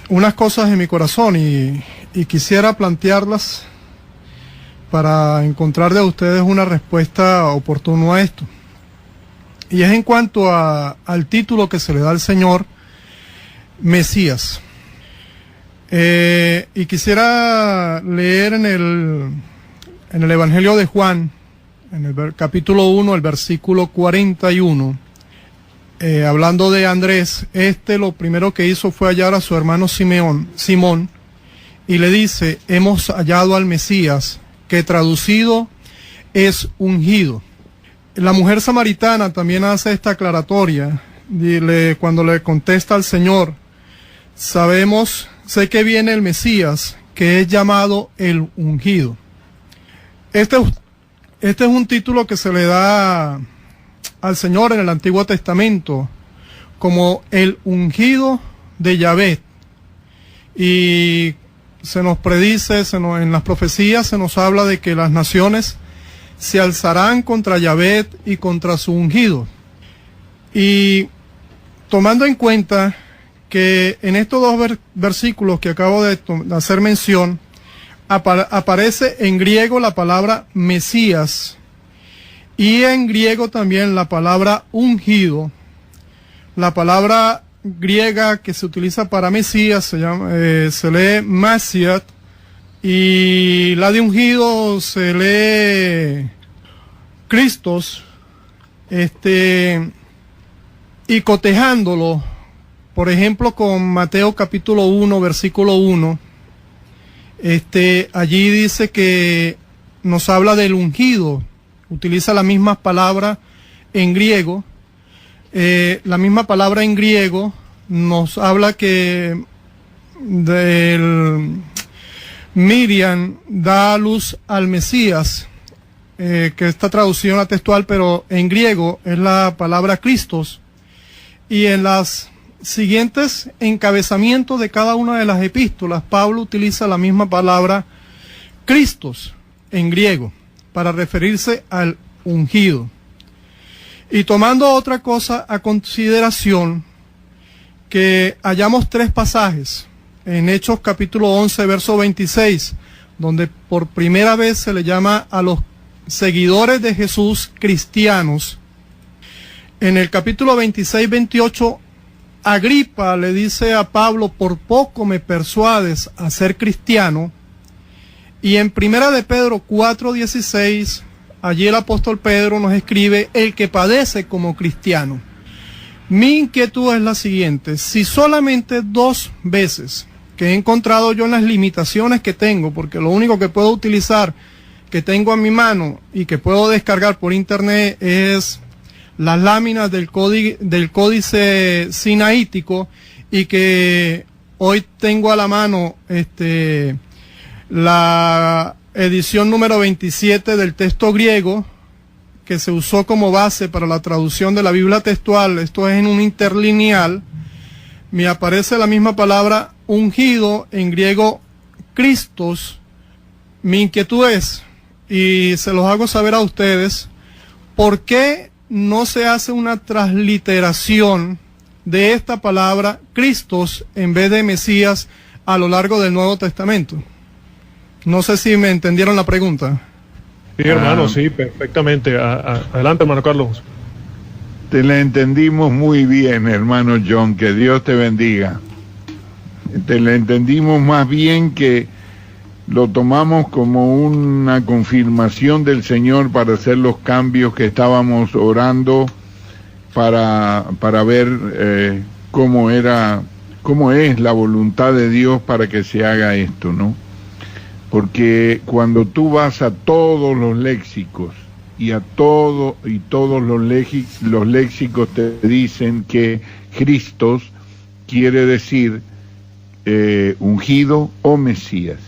[SPEAKER 8] unas cosas en mi corazón, y quisiera plantearlas para encontrar de ustedes una respuesta oportuna a esto. Y es en cuanto al título que se le da al Señor, Mesías. Y quisiera leer en el Evangelio de Juan, en el capítulo 1, el versículo 41, hablando de Andrés. Lo primero que hizo fue hallar a su hermano Simón, y le dice: hemos hallado al Mesías, que traducido es ungido. La mujer samaritana también hace esta aclaratoria, cuando le contesta al Señor: sé que viene el Mesías, que es llamado el ungido. Este es un título que se le da al Señor en el Antiguo Testamento como el ungido de Yahvé. Y se nos predice, en las profecías se nos habla de que las naciones se alzarán contra Yahvé y contra su ungido. Y tomando en cuenta que en estos dos versículos que acabo de hacer mención, aparece en griego la palabra Mesías, y en griego también la palabra ungido. La palabra griega que se utiliza para Mesías se lee Masiat, y la de ungido se lee Christos, y cotejándolo, por ejemplo, con Mateo capítulo 1, versículo 1, allí dice que nos habla del ungido, utiliza la misma palabra en griego. La misma palabra en griego nos habla que Miriam da a luz al Mesías, que está traducido en la textual, pero en griego es la palabra Christos, y en las siguientes encabezamientos de cada una de las epístolas, Pablo utiliza la misma palabra Christos en griego para referirse al ungido. Y tomando otra cosa a consideración, que hallamos 3 pasajes en Hechos capítulo 11, verso 26, donde por primera vez se le llama a los seguidores de Jesús cristianos. En el capítulo 26, 28, Agripa le dice a Pablo: por poco me persuades a ser cristiano. Y en primera de Pedro 4, 16, allí el apóstol Pedro nos escribe: el que padece como cristiano. Mi inquietud es la siguiente: si solamente 2 veces que he encontrado yo en las limitaciones que tengo, porque lo único que puedo utilizar, que tengo a mi mano y que puedo descargar por internet, es las láminas del códice sinaítico, y que hoy tengo a la mano la edición número 27 del texto griego, que se usó como base para la traducción de la Biblia textual. Esto es en un interlineal. Me aparece la misma palabra ungido, en griego Christos. Mi inquietud es, y se los hago saber a ustedes, ¿por qué no se hace una transliteración de esta palabra Christos en vez de Mesías a lo largo del Nuevo Testamento? No sé si me entendieron la pregunta.
[SPEAKER 5] Sí, hermano, sí, perfectamente. Adelante, hermano Carlos.
[SPEAKER 3] Te la entendimos muy bien, hermano John, que Dios te bendiga. Te la entendimos más bien que lo tomamos como una confirmación del Señor para hacer los cambios que estábamos orando para ver cómo es la voluntad de Dios para que se haga esto, ¿no? Porque cuando tú vas a todos los léxicos y todos los léxicos te dicen que Christos quiere decir ungido o Mesías,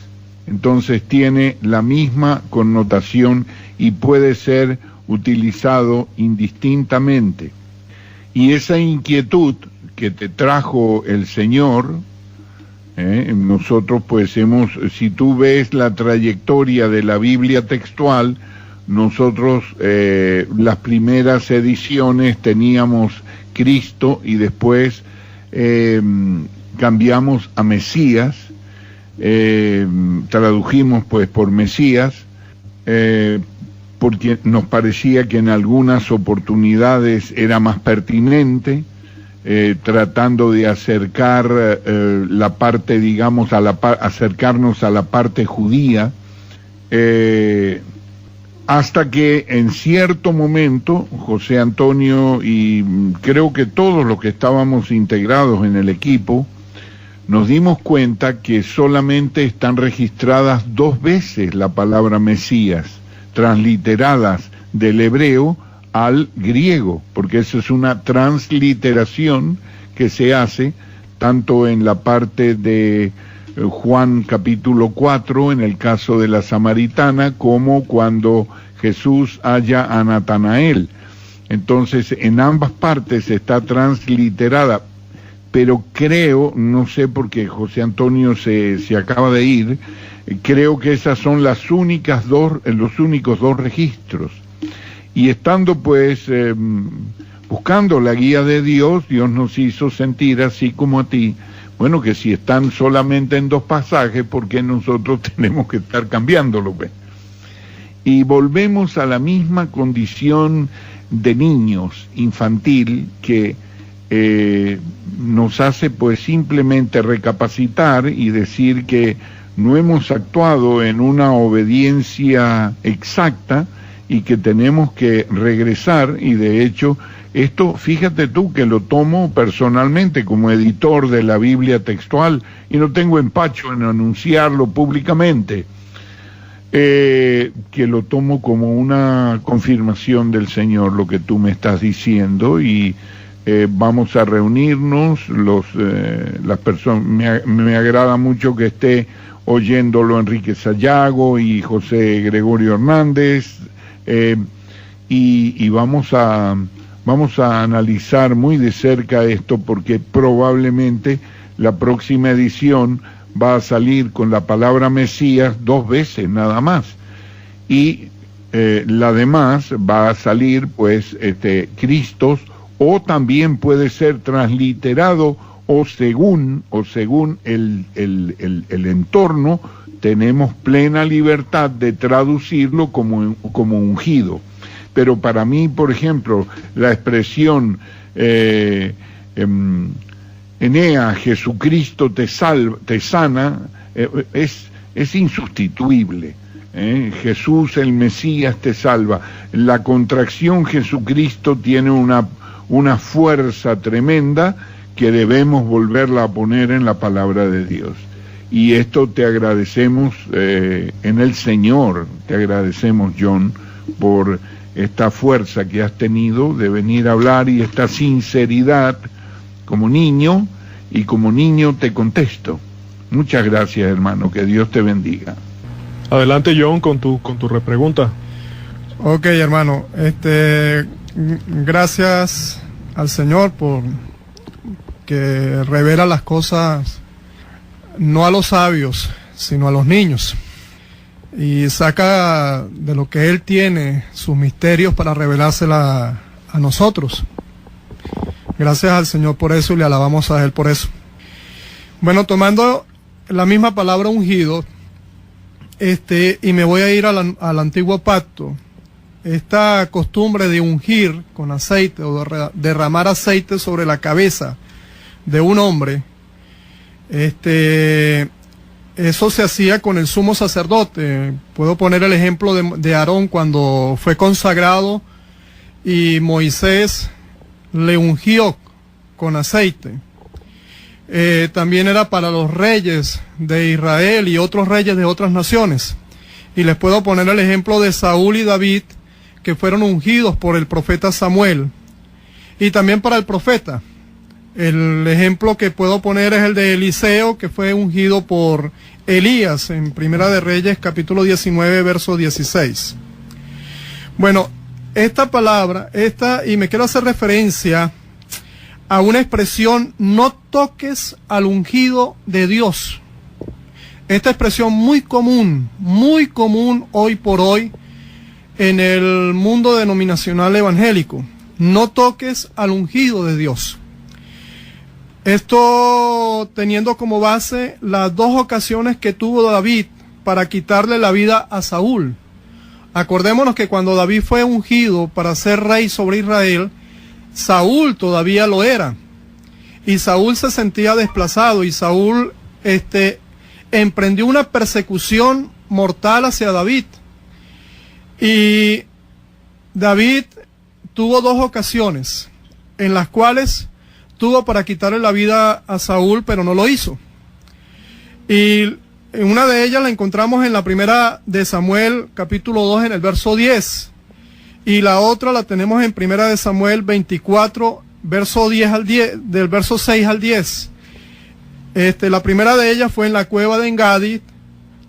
[SPEAKER 3] entonces tiene la misma connotación y puede ser utilizado indistintamente. Y esa inquietud que te trajo el Señor, nosotros pues si tú ves la trayectoria de la Biblia textual, nosotros las primeras ediciones teníamos Cristo y después cambiamos a Mesías, tradujimos pues por Mesías, porque nos parecía que en algunas oportunidades era más pertinente, tratando de acercar la parte, digamos, acercarnos a la parte judía, hasta que en cierto momento José Antonio y creo que todos los que estábamos integrados en el equipo nos dimos cuenta que solamente están registradas 2 veces la palabra Mesías, transliteradas del hebreo al griego, porque eso es una transliteración que se hace tanto en la parte de Juan capítulo 4, en el caso de la samaritana, como cuando Jesús halla a Natanael. Entonces, en ambas partes está transliterada, pero creo, no sé por qué José Antonio se acaba de ir, creo que esas son los únicos 2 registros. Y estando pues buscando la guía de Dios, Dios nos hizo sentir así como a ti, bueno, que si están solamente en 2 pasajes, ¿por qué nosotros tenemos que estar cambiándolo? Y volvemos a la misma condición de niños, infantil, que nos hace pues simplemente recapacitar y decir que no hemos actuado en una obediencia exacta y que tenemos que regresar. Y de hecho esto, fíjate tú que lo tomo personalmente como editor de la Biblia textual y no tengo empacho en anunciarlo públicamente, que lo tomo como una confirmación del Señor lo que tú me estás diciendo, y vamos a reunirnos, las personas, me agrada mucho que esté oyéndolo Enrique Sayago y José Gregorio Hernández, y vamos a analizar muy de cerca esto, porque probablemente la próxima edición va a salir con la palabra Mesías 2 veces nada más, y la demás va a salir pues Cristos, o también puede ser transliterado o según el entorno, tenemos plena libertad de traducirlo como ungido. Pero para mí, por ejemplo, la expresión Enea, Jesucristo te sana, es insustituible. Jesús el Mesías te salva. La contracción Jesucristo tiene una fuerza tremenda que debemos volverla a poner en la palabra de Dios. Y esto te agradecemos en el Señor, te agradecemos, John, por esta fuerza que has tenido de venir a hablar y esta sinceridad como niño, y como niño te contesto. Muchas gracias, hermano, que Dios te bendiga.
[SPEAKER 5] Adelante, John, con tu repregunta.
[SPEAKER 8] Ok, hermano, gracias al Señor por que revela las cosas no a los sabios, sino a los niños, y saca de lo que Él tiene sus misterios para revelársela a nosotros. Gracias al Señor por eso, y le alabamos a Él por eso. Bueno, tomando la misma palabra ungido, y me voy a ir al antiguo pacto. Esta costumbre de ungir con aceite o de derramar aceite sobre la cabeza de un hombre, eso se hacía con el sumo sacerdote. Puedo poner el ejemplo de Aarón cuando fue consagrado y Moisés le ungió con aceite. También era para los reyes de Israel y otros reyes de otras naciones. Y les puedo poner el ejemplo de Saúl y David, que fueron ungidos por el profeta Samuel, y también para el profeta. El ejemplo que puedo poner es el de Eliseo, que fue ungido por Elías en Primera de Reyes, capítulo 19, verso 16. Bueno, esta palabra, y me quiero hacer referencia a una expresión: no toques al ungido de Dios. Esta expresión muy común hoy por hoy en el mundo denominacional evangélico. No toques al ungido de Dios. Esto teniendo como base las 2 ocasiones que tuvo David para quitarle la vida a Saúl. Acordémonos que cuando David fue ungido para ser rey sobre Israel, Saúl todavía lo era. Y Saúl se sentía desplazado, y Saúl emprendió una persecución mortal hacia David. Y David tuvo 2 ocasiones en las cuales tuvo para quitarle la vida a Saúl, pero no lo hizo. Y en una de ellas la encontramos en la primera de Samuel, capítulo 2, en el verso 10. Y la otra la tenemos en primera de Samuel 24, verso 10 al 10, del verso 6 al 10. La primera de ellas fue en la cueva de Engadi,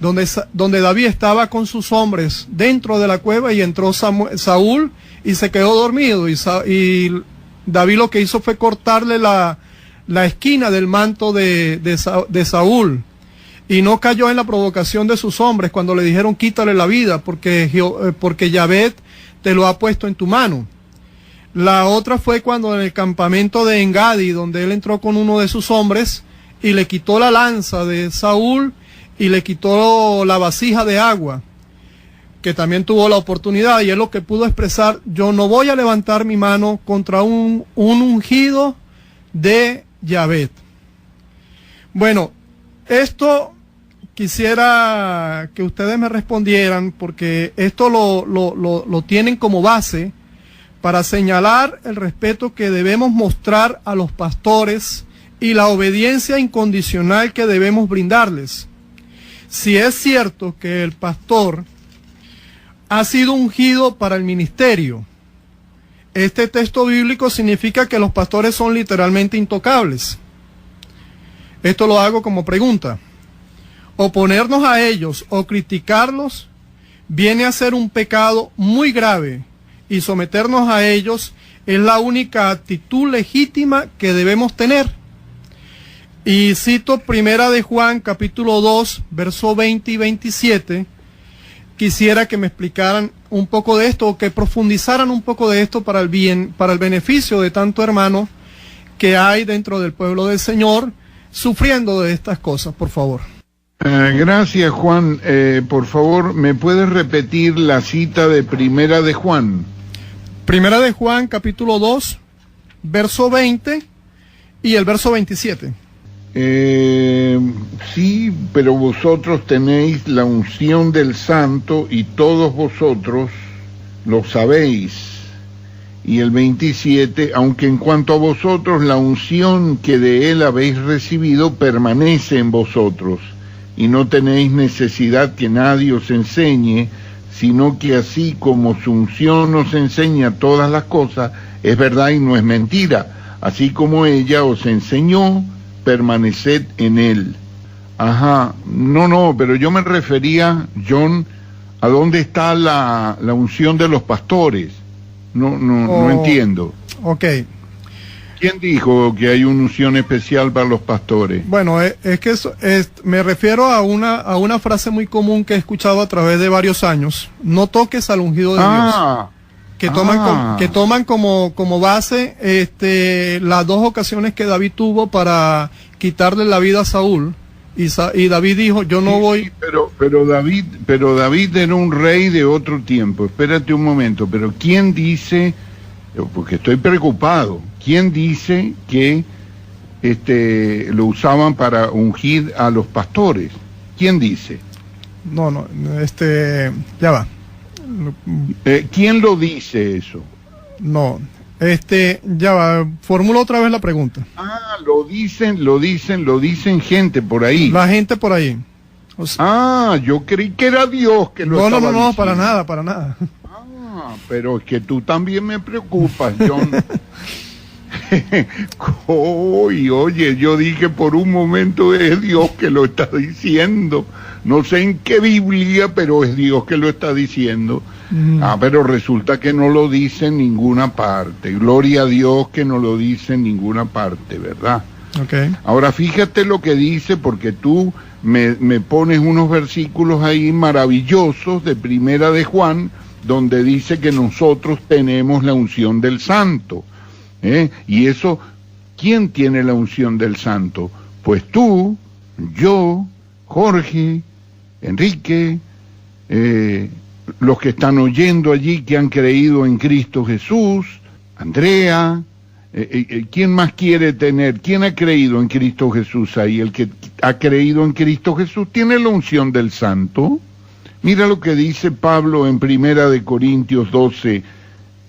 [SPEAKER 8] donde David estaba con sus hombres dentro de la cueva, y entró Saúl y se quedó dormido, y David lo que hizo fue cortarle la esquina del manto de Saúl, y no cayó en la provocación de sus hombres cuando le dijeron: quítale la vida, porque Yahvé te lo ha puesto en tu mano. La otra fue cuando en el campamento de Engadi, donde él entró con uno de sus hombres y le quitó la lanza de Saúl y le quitó la vasija de agua, que también tuvo la oportunidad, y es lo que pudo expresar: yo no voy a levantar mi mano contra un ungido de Yahvé. Bueno, esto quisiera que ustedes me respondieran, porque esto lo tienen como base para señalar el respeto que debemos mostrar a los pastores y la obediencia incondicional que debemos brindarles. Si es cierto que el pastor ha sido ungido para el ministerio, este texto bíblico significa que los pastores son literalmente intocables. Esto lo hago como pregunta. Oponernos a ellos o criticarlos viene a ser un pecado muy grave, y someternos a ellos es la única actitud legítima que debemos tener. Y cito Primera de Juan, capítulo 2, verso 20 y 27. Quisiera que me explicaran un poco de esto, o que profundizaran un poco de esto para el bien, para el beneficio de tanto hermano que hay dentro del pueblo del Señor sufriendo de estas cosas, por favor.
[SPEAKER 3] Gracias, Juan. Por favor, ¿me puedes repetir la cita de Primera de Juan?
[SPEAKER 8] Primera de Juan, capítulo 2, verso 20 y el verso 27.
[SPEAKER 3] Sí, pero vosotros tenéis la unción del Santo y todos vosotros lo sabéis. Y el 27, aunque en cuanto a vosotros la unción que de él habéis recibido permanece en vosotros, y no tenéis necesidad que nadie os enseñe, sino que así como su unción os enseña todas las cosas, es verdad y no es mentira, así como ella os enseñó, permaneced en él. Ajá, no, pero yo me refería, John, ¿a dónde está la unción de los pastores? No entiendo.
[SPEAKER 8] Ok.
[SPEAKER 3] ¿Quién dijo que hay una unción especial para los pastores?
[SPEAKER 8] Bueno, es que me refiero a una frase muy común que he escuchado a través de varios años. No toques al ungido de Dios. Que toman como base las dos ocasiones que David tuvo para quitarle la vida a Saúl. Y David dijo, yo no voy...
[SPEAKER 3] Sí, pero David era un rey de otro tiempo. Espérate un momento, pero ¿quién dice, porque estoy preocupado, quién dice que lo usaban para ungir a los pastores? ¿Quién dice?
[SPEAKER 8] Ya va.
[SPEAKER 3] ¿Quién lo dice eso?
[SPEAKER 8] No, ya va, formulo otra vez la pregunta.
[SPEAKER 3] Lo dicen gente por ahí.
[SPEAKER 8] La gente por ahí.
[SPEAKER 3] Yo creí que era Dios que lo estaba diciendo.
[SPEAKER 8] No, para nada.
[SPEAKER 3] Pero es que tú también me preocupas, John. Oye, yo dije por un momento es Dios que lo está diciendo. No sé en qué Biblia, pero es Dios que lo está diciendo. Pero resulta que no lo dice en ninguna parte. Gloria a Dios que no lo dice en ninguna parte, ¿verdad?
[SPEAKER 8] Okay.
[SPEAKER 3] Ahora fíjate lo que dice, porque tú me pones unos versículos ahí maravillosos de Primera de Juan, donde dice que nosotros tenemos la unción del Santo. Y eso, ¿quién tiene la unción del Santo? Pues tú, yo, Jorge, Enrique, los que están oyendo allí que han creído en Cristo Jesús, Andrea, ¿quién más quiere tener? ¿Quién ha creído en Cristo Jesús ahí? El que ha creído en Cristo Jesús tiene la unción del Santo. Mira lo que dice Pablo en Primera de Corintios 12,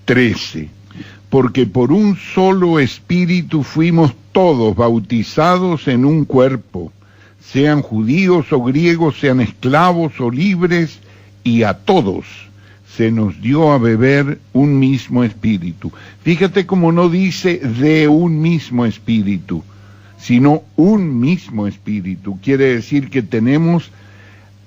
[SPEAKER 3] 13. Porque por un solo espíritu fuimos todos bautizados en un cuerpo, sean judíos o griegos, sean esclavos o libres, y a todos se nos dio a beber un mismo espíritu. Fíjate cómo no dice de un mismo espíritu, sino un mismo espíritu. Quiere decir que tenemos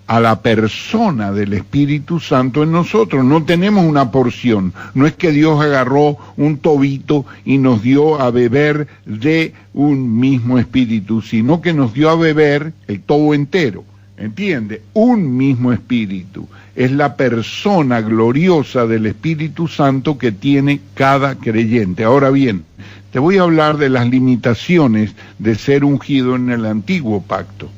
[SPEAKER 3] a la persona del Espíritu Santo en nosotros, no tenemos una porción, no es que Dios agarró un tobito y nos dio a beber de un mismo espíritu, sino que nos dio a beber el tobo entero, ¿entiende? Un mismo espíritu, es la persona gloriosa del Espíritu Santo que tiene cada creyente. Ahora bien, te voy a hablar de las limitaciones de ser ungido en el antiguo pacto.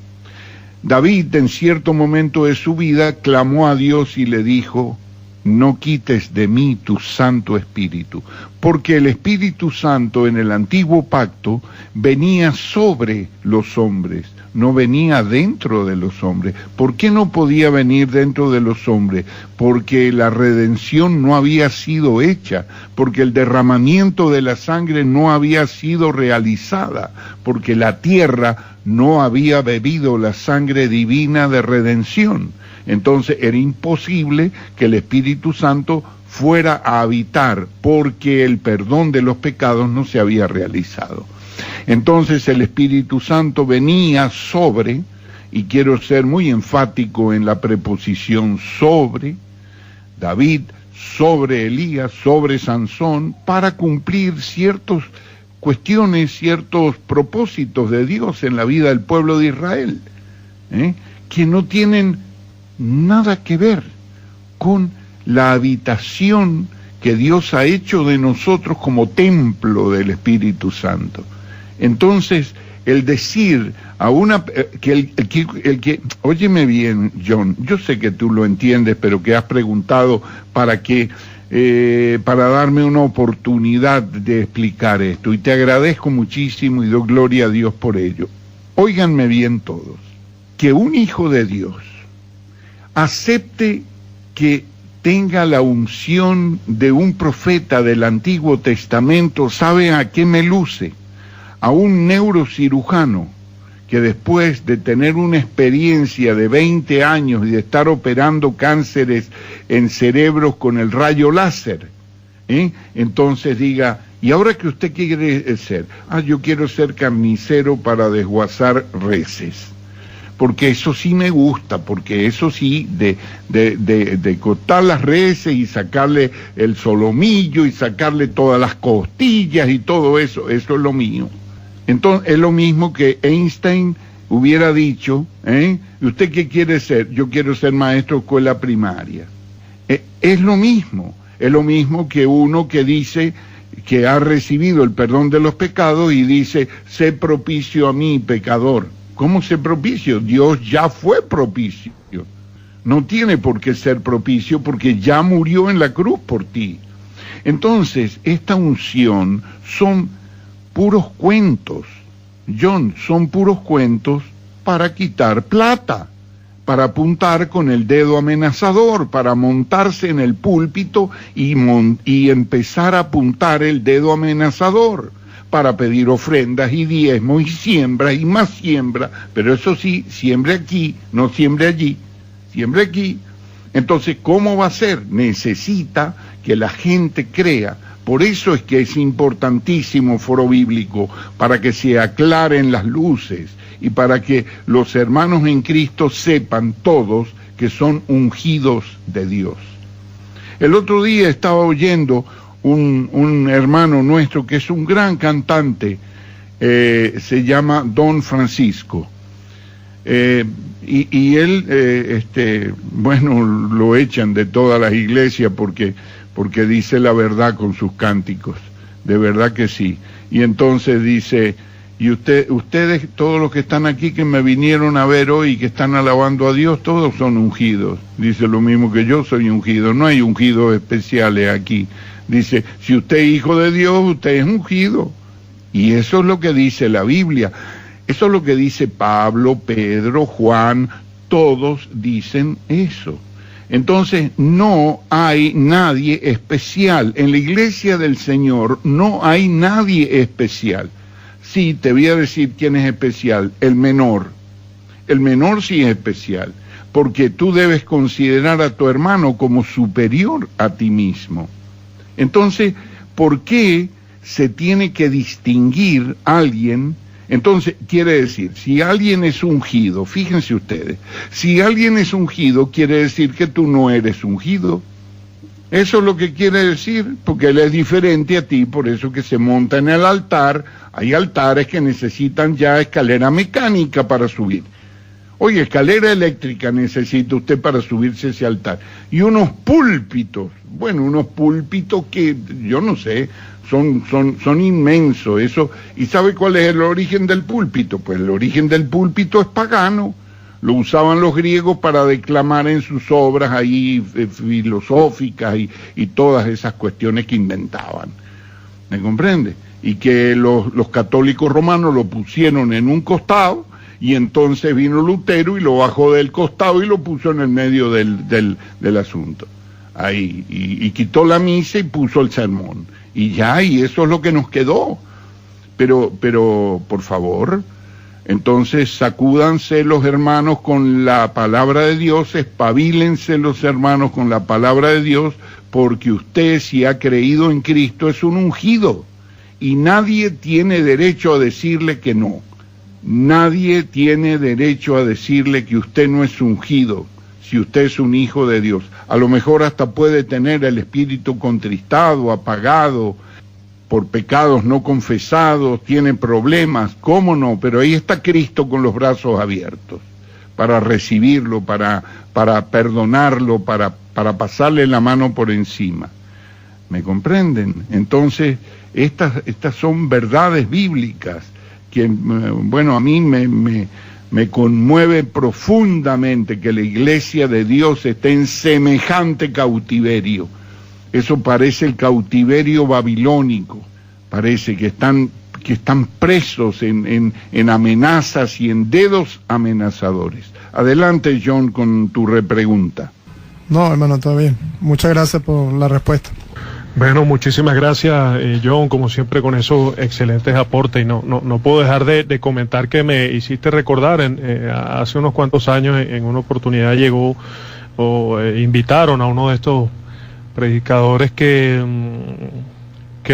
[SPEAKER 3] David, en cierto momento de su vida, clamó a Dios y le dijo, no quites de mí tu Santo Espíritu, porque el Espíritu Santo en el antiguo pacto venía sobre los hombres, no venía dentro de los hombres. ¿Por qué no podía venir dentro de los hombres? Porque la redención no había sido hecha, porque el derramamiento de la sangre no había sido realizada, porque la tierra no había bebido la sangre divina de redención. Entonces era imposible que el Espíritu Santo fuera a habitar, porque el perdón de los pecados no se había realizado. Entonces el Espíritu Santo venía sobre, y quiero ser muy enfático en la preposición sobre, David, sobre Elías, sobre Sansón, para cumplir ciertas cuestiones, ciertos propósitos de Dios en la vida del pueblo de Israel, que no tienen nada que ver con la habitación que Dios ha hecho de nosotros como templo del Espíritu Santo. Entonces, el decir a una óyeme bien, John, yo sé que tú lo entiendes, pero que has preguntado para darme una oportunidad de explicar esto, y te agradezco muchísimo y doy gloria a Dios por ello. Óiganme bien todos, que un hijo de Dios acepte que tenga la unción de un profeta del Antiguo Testamento, ¿saben a qué me luce? A un neurocirujano que después de tener una experiencia de 20 años y de estar operando cánceres en cerebros con el rayo láser, entonces diga, ¿y ahora qué usted quiere ser? Yo quiero ser carnicero para desguazar reses. Porque eso sí me gusta, porque eso sí, de cortar las reses y sacarle el solomillo y sacarle todas las costillas y todo eso, eso es lo mío. Entonces, es lo mismo que Einstein hubiera dicho, ¿y usted qué quiere ser? Yo quiero ser maestro de escuela primaria. Es lo mismo que uno que dice que ha recibido el perdón de los pecados y dice, sé propicio a mí, pecador. ¿Cómo ser propicio? Dios ya fue propicio. No tiene por qué ser propicio porque ya murió en la cruz por ti. Entonces, esta unción son puros cuentos, John, son puros cuentos para quitar plata, para apuntar con el dedo amenazador, para montarse en el púlpito y empezar a apuntar el dedo amenazador, para pedir ofrendas y diezmos y siembra y más siembra, pero eso sí, siembre aquí, no siembre allí, siembre aquí. Entonces, ¿cómo va a ser? Necesita que la gente crea. Por eso es que es importantísimo Foro Bíblico, para que se aclaren las luces y para que los hermanos en Cristo sepan todos que son ungidos de Dios. El otro día estaba oyendo un hermano nuestro que es un gran cantante, se llama Don Francisco, y él, bueno, lo echan de todas las iglesias porque dice la verdad con sus cánticos, de verdad que sí. Y entonces dice, y ustedes, todos los que están aquí que me vinieron a ver hoy y que están alabando a Dios, todos son ungidos. Dice lo mismo que yo soy ungido, no hay ungidos especiales aquí. Dice, si usted es hijo de Dios, usted es ungido. Y eso es lo que dice la Biblia. Eso es lo que dice Pablo, Pedro, Juan, todos dicen eso. Entonces, no hay nadie especial. En la iglesia del Señor no hay nadie especial. Sí, te voy a decir quién es especial, el menor. El menor sí es especial, porque tú debes considerar a tu hermano como superior a ti mismo. Entonces, ¿por qué se tiene que distinguir a alguien? Entonces, quiere decir, si alguien es ungido, fíjense ustedes, si alguien es ungido, quiere decir que tú no eres ungido. Eso es lo que quiere decir, porque él es diferente a ti, por eso que se monta en el altar. Hay altares que necesitan ya escalera mecánica para subir. Oye, escalera eléctrica necesita usted para subirse a ese altar. Y unos púlpitos, bueno, unos púlpitos que, yo no sé, son inmensos, eso. ¿Y sabe cuál es el origen del púlpito? Pues el origen del púlpito es pagano. Lo usaban los griegos para declamar en sus obras ahí filosóficas y todas esas cuestiones que inventaban. ¿Me comprende? Y que los católicos romanos lo pusieron en un costado, y entonces vino Lutero y lo bajó del costado y lo puso en el medio del asunto. Ahí, y quitó la misa y puso el sermón. Y ya, y eso es lo que nos quedó. Pero por favor, Entonces sacúdanse los hermanos con la palabra de Dios, espabilense los hermanos con la palabra de Dios, porque usted, si ha creído en Cristo, es un ungido, y nadie tiene derecho a decirle que no. Nadie tiene derecho a decirle que usted no es ungido, si usted es un hijo de Dios. A lo mejor hasta puede tener el espíritu contristado, apagado, por pecados no confesados, tiene problemas, ¿cómo no? Pero ahí está Cristo con los brazos abiertos, para recibirlo, para perdonarlo, para pasarle la mano por encima. ¿Me comprenden? Entonces, estas son verdades bíblicas que, bueno, a mí me conmueve profundamente que la iglesia de Dios esté en semejante cautiverio. Eso parece el cautiverio babilónico, parece que están presos en amenazas y en dedos amenazadores. Adelante, John, con tu repregunta.
[SPEAKER 8] No, hermano, está bien. Muchas gracias por la respuesta.
[SPEAKER 5] Bueno, muchísimas gracias, John, como siempre con esos excelentes aportes. Y no puedo dejar de comentar que me hiciste recordar, hace unos cuantos años, en una oportunidad llegó, invitaron a uno de estos predicadores que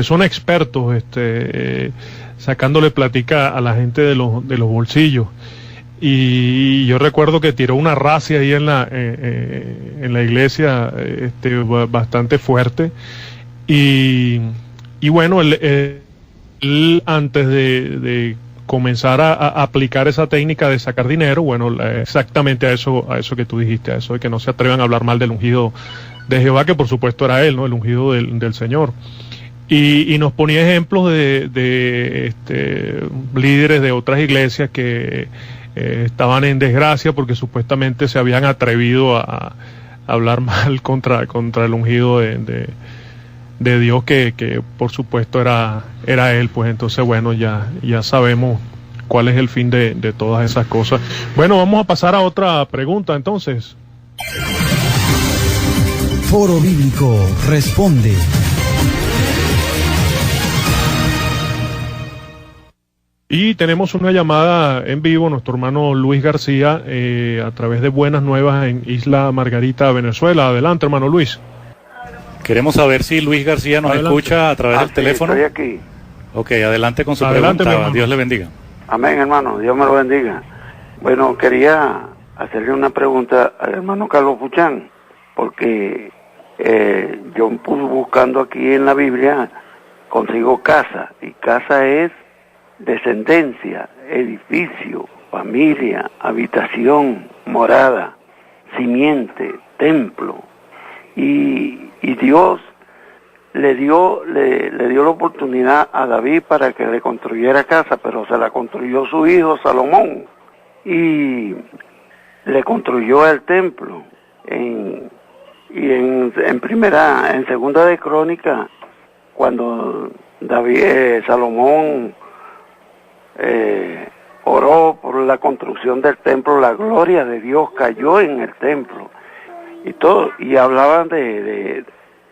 [SPEAKER 5] son expertos, sacándole plática a la gente de los bolsillos. Y yo recuerdo que tiró una racia ahí en la iglesia, bastante fuerte. Y bueno, él antes de comenzar a aplicar esa técnica de sacar dinero, bueno, exactamente a eso que tú dijiste, a eso de que no se atrevan a hablar mal del ungido de Jehová, que por supuesto era él, ¿no? El ungido del Señor. Y nos ponía ejemplos de líderes de otras iglesias que estaban en desgracia porque supuestamente se habían atrevido a hablar mal contra el ungido de Dios, que por supuesto era él. Pues entonces, bueno, ya sabemos cuál es el fin de todas esas cosas. Bueno, vamos a pasar a otra pregunta entonces.
[SPEAKER 1] Foro Bíblico Responde.
[SPEAKER 5] Y tenemos una llamada en vivo, nuestro hermano Luis García, a través de Buenas Nuevas en Isla Margarita, Venezuela. Adelante, hermano Luis.
[SPEAKER 2] Queremos saber si Luis García nos escucha a través del teléfono.
[SPEAKER 9] Estoy aquí.
[SPEAKER 2] Ok, adelante con su
[SPEAKER 5] Adelante,
[SPEAKER 2] pregunta. Dios le bendiga.
[SPEAKER 9] Amén, hermano. Dios me lo bendiga. Bueno, quería hacerle una pregunta al hermano Carlos Puchán, porque yo buscando aquí en la Biblia, consigo casa, y casa es descendencia, edificio, familia, habitación, morada, simiente, templo. Y Dios le dio la oportunidad a David para que le construyera casa, pero se la construyó su hijo Salomón, y le construyó el templo. En segunda de Crónica, cuando Salomón oró por la construcción del templo, la gloria de Dios cayó en el templo y todo, y hablaban de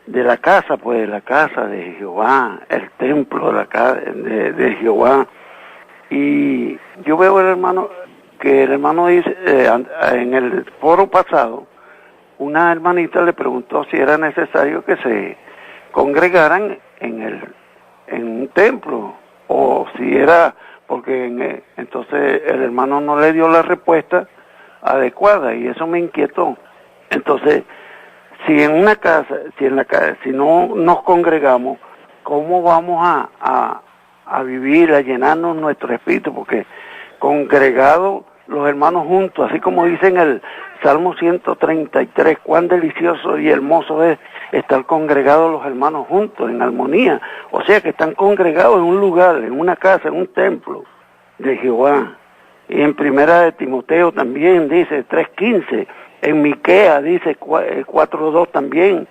[SPEAKER 9] la casa, pues la casa de Jehová, el templo de Jehová. Y yo veo que el hermano dice, en el foro pasado, una hermanita le preguntó si era necesario que se congregaran en un templo, o si era, porque entonces el hermano no le dio la respuesta adecuada, y eso me inquietó. Entonces, si no nos congregamos, ¿cómo vamos a vivir, a llenarnos nuestro espíritu? Porque congregados los hermanos juntos, así como dice en el Salmo 133, cuán delicioso y hermoso es estar congregados los hermanos juntos, en armonía. O sea, que están congregados en un lugar, en una casa, en un templo de Jehová. Y en Primera de Timoteo también dice 3:15, en Miquea dice 4:2 también.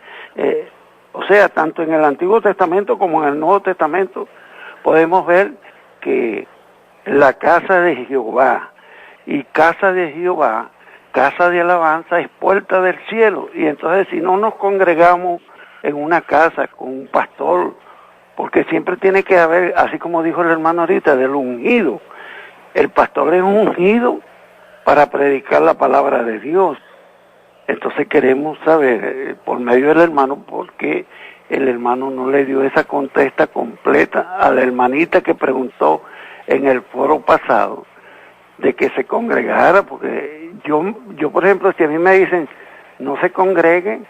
[SPEAKER 9] O sea, tanto en el Antiguo Testamento como en el Nuevo Testamento podemos ver que la casa de Jehová, y casa de Jehová, casa de alabanza, es puerta del cielo. Y entonces, si no nos congregamos en una casa con un pastor, porque siempre tiene que haber, así como dijo el hermano ahorita, del ungido, el pastor es ungido para predicar la palabra de Dios. Entonces queremos saber, por medio del hermano, por qué el hermano no le dio esa contesta completa a la hermanita que preguntó en el foro pasado, de que se congregara, porque yo por ejemplo, si a mí me dicen, no se congreguen,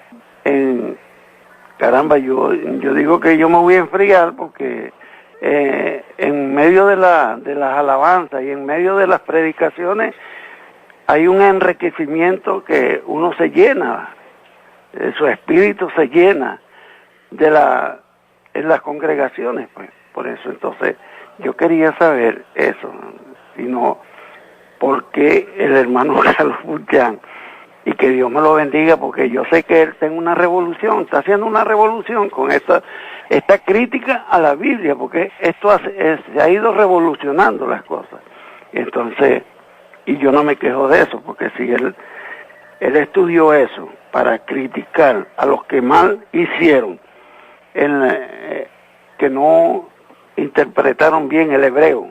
[SPEAKER 9] caramba, yo digo que yo me voy a enfriar, porque en medio de las alabanzas y en medio de las predicaciones hay un enriquecimiento que uno se llena, su espíritu se llena en las congregaciones, pues. Por eso entonces yo quería saber eso, sino por qué el hermano Carlos Buchan, y que Dios me lo bendiga, porque yo sé que él está en una revolución, está haciendo una revolución con esta crítica a la Biblia, porque esto se ha ido revolucionando las cosas. Entonces, y yo no me quejo de eso, porque si él estudió eso para criticar a los que mal hicieron, que no interpretaron bien el hebreo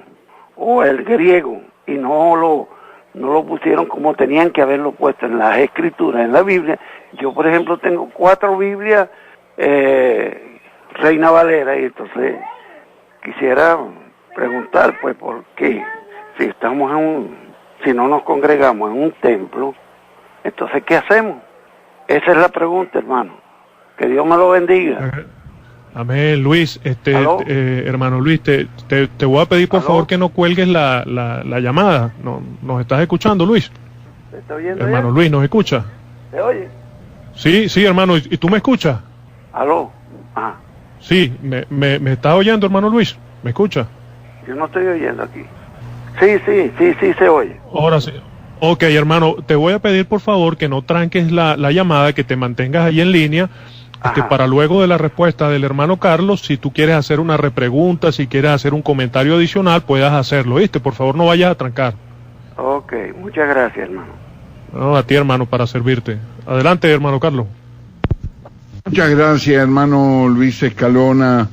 [SPEAKER 9] o el griego y no lo pusieron como tenían que haberlo puesto en las escrituras, en la Biblia. Yo, por ejemplo, tengo 4 Biblias Reina Valera, y entonces quisiera preguntar, pues, ¿por qué? Si no nos congregamos en un templo, entonces, ¿qué hacemos? Esa es la pregunta, hermano. Que Dios me lo bendiga.
[SPEAKER 5] Amén, Luis. Hermano Luis, te voy a pedir por favor que no cuelgues la llamada. No, ¿nos estás escuchando, Luis?
[SPEAKER 9] ¿Me está oyendo
[SPEAKER 5] hermano
[SPEAKER 9] ya?
[SPEAKER 5] Luis, ¿nos escucha?
[SPEAKER 9] ¿Se oye?
[SPEAKER 5] Sí, hermano. ¿Y tú me escuchas?
[SPEAKER 9] ¿Aló? Ajá.
[SPEAKER 5] Sí, ¿me estás oyendo, hermano Luis? ¿Me escucha?
[SPEAKER 9] Yo no estoy oyendo aquí. Sí, se oye.
[SPEAKER 5] Ahora sí. Ok, hermano, te voy a pedir por favor que no tranques la llamada, que te mantengas ahí en línea, para luego de la respuesta del hermano Carlos, si tú quieres hacer una repregunta, si quieres hacer un comentario adicional, puedas hacerlo, ¿viste? Por favor, no vayas a trancar.
[SPEAKER 9] Ok, muchas gracias, hermano.
[SPEAKER 5] No, a ti, hermano, para servirte. Adelante, hermano Carlos.
[SPEAKER 3] Muchas gracias, hermano Luis Escalona.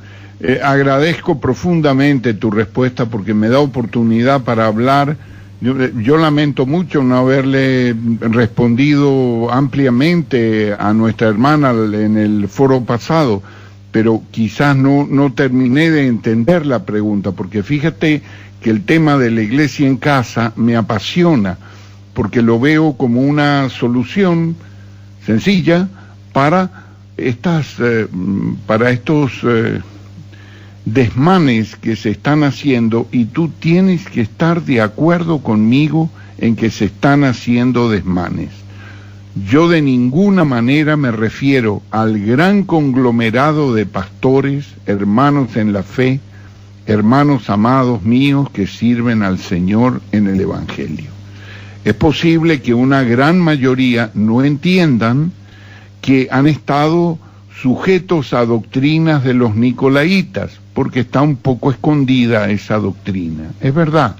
[SPEAKER 3] Agradezco profundamente tu respuesta porque me da oportunidad para hablar. Yo lamento mucho no haberle respondido ampliamente a nuestra hermana en el foro pasado, pero quizás no terminé de entender la pregunta, porque fíjate que el tema de la iglesia en casa me apasiona, porque lo veo como una solución sencilla para estos desmanes que se están haciendo, y tú tienes que estar de acuerdo conmigo en que se están haciendo desmanes. Yo de ninguna manera me refiero al gran conglomerado de pastores, hermanos en la fe, hermanos amados míos que sirven al Señor en el Evangelio. Es posible que una gran mayoría no entiendan que han estado sujetos a doctrinas de los nicolaitas, porque está un poco escondida esa doctrina, es verdad,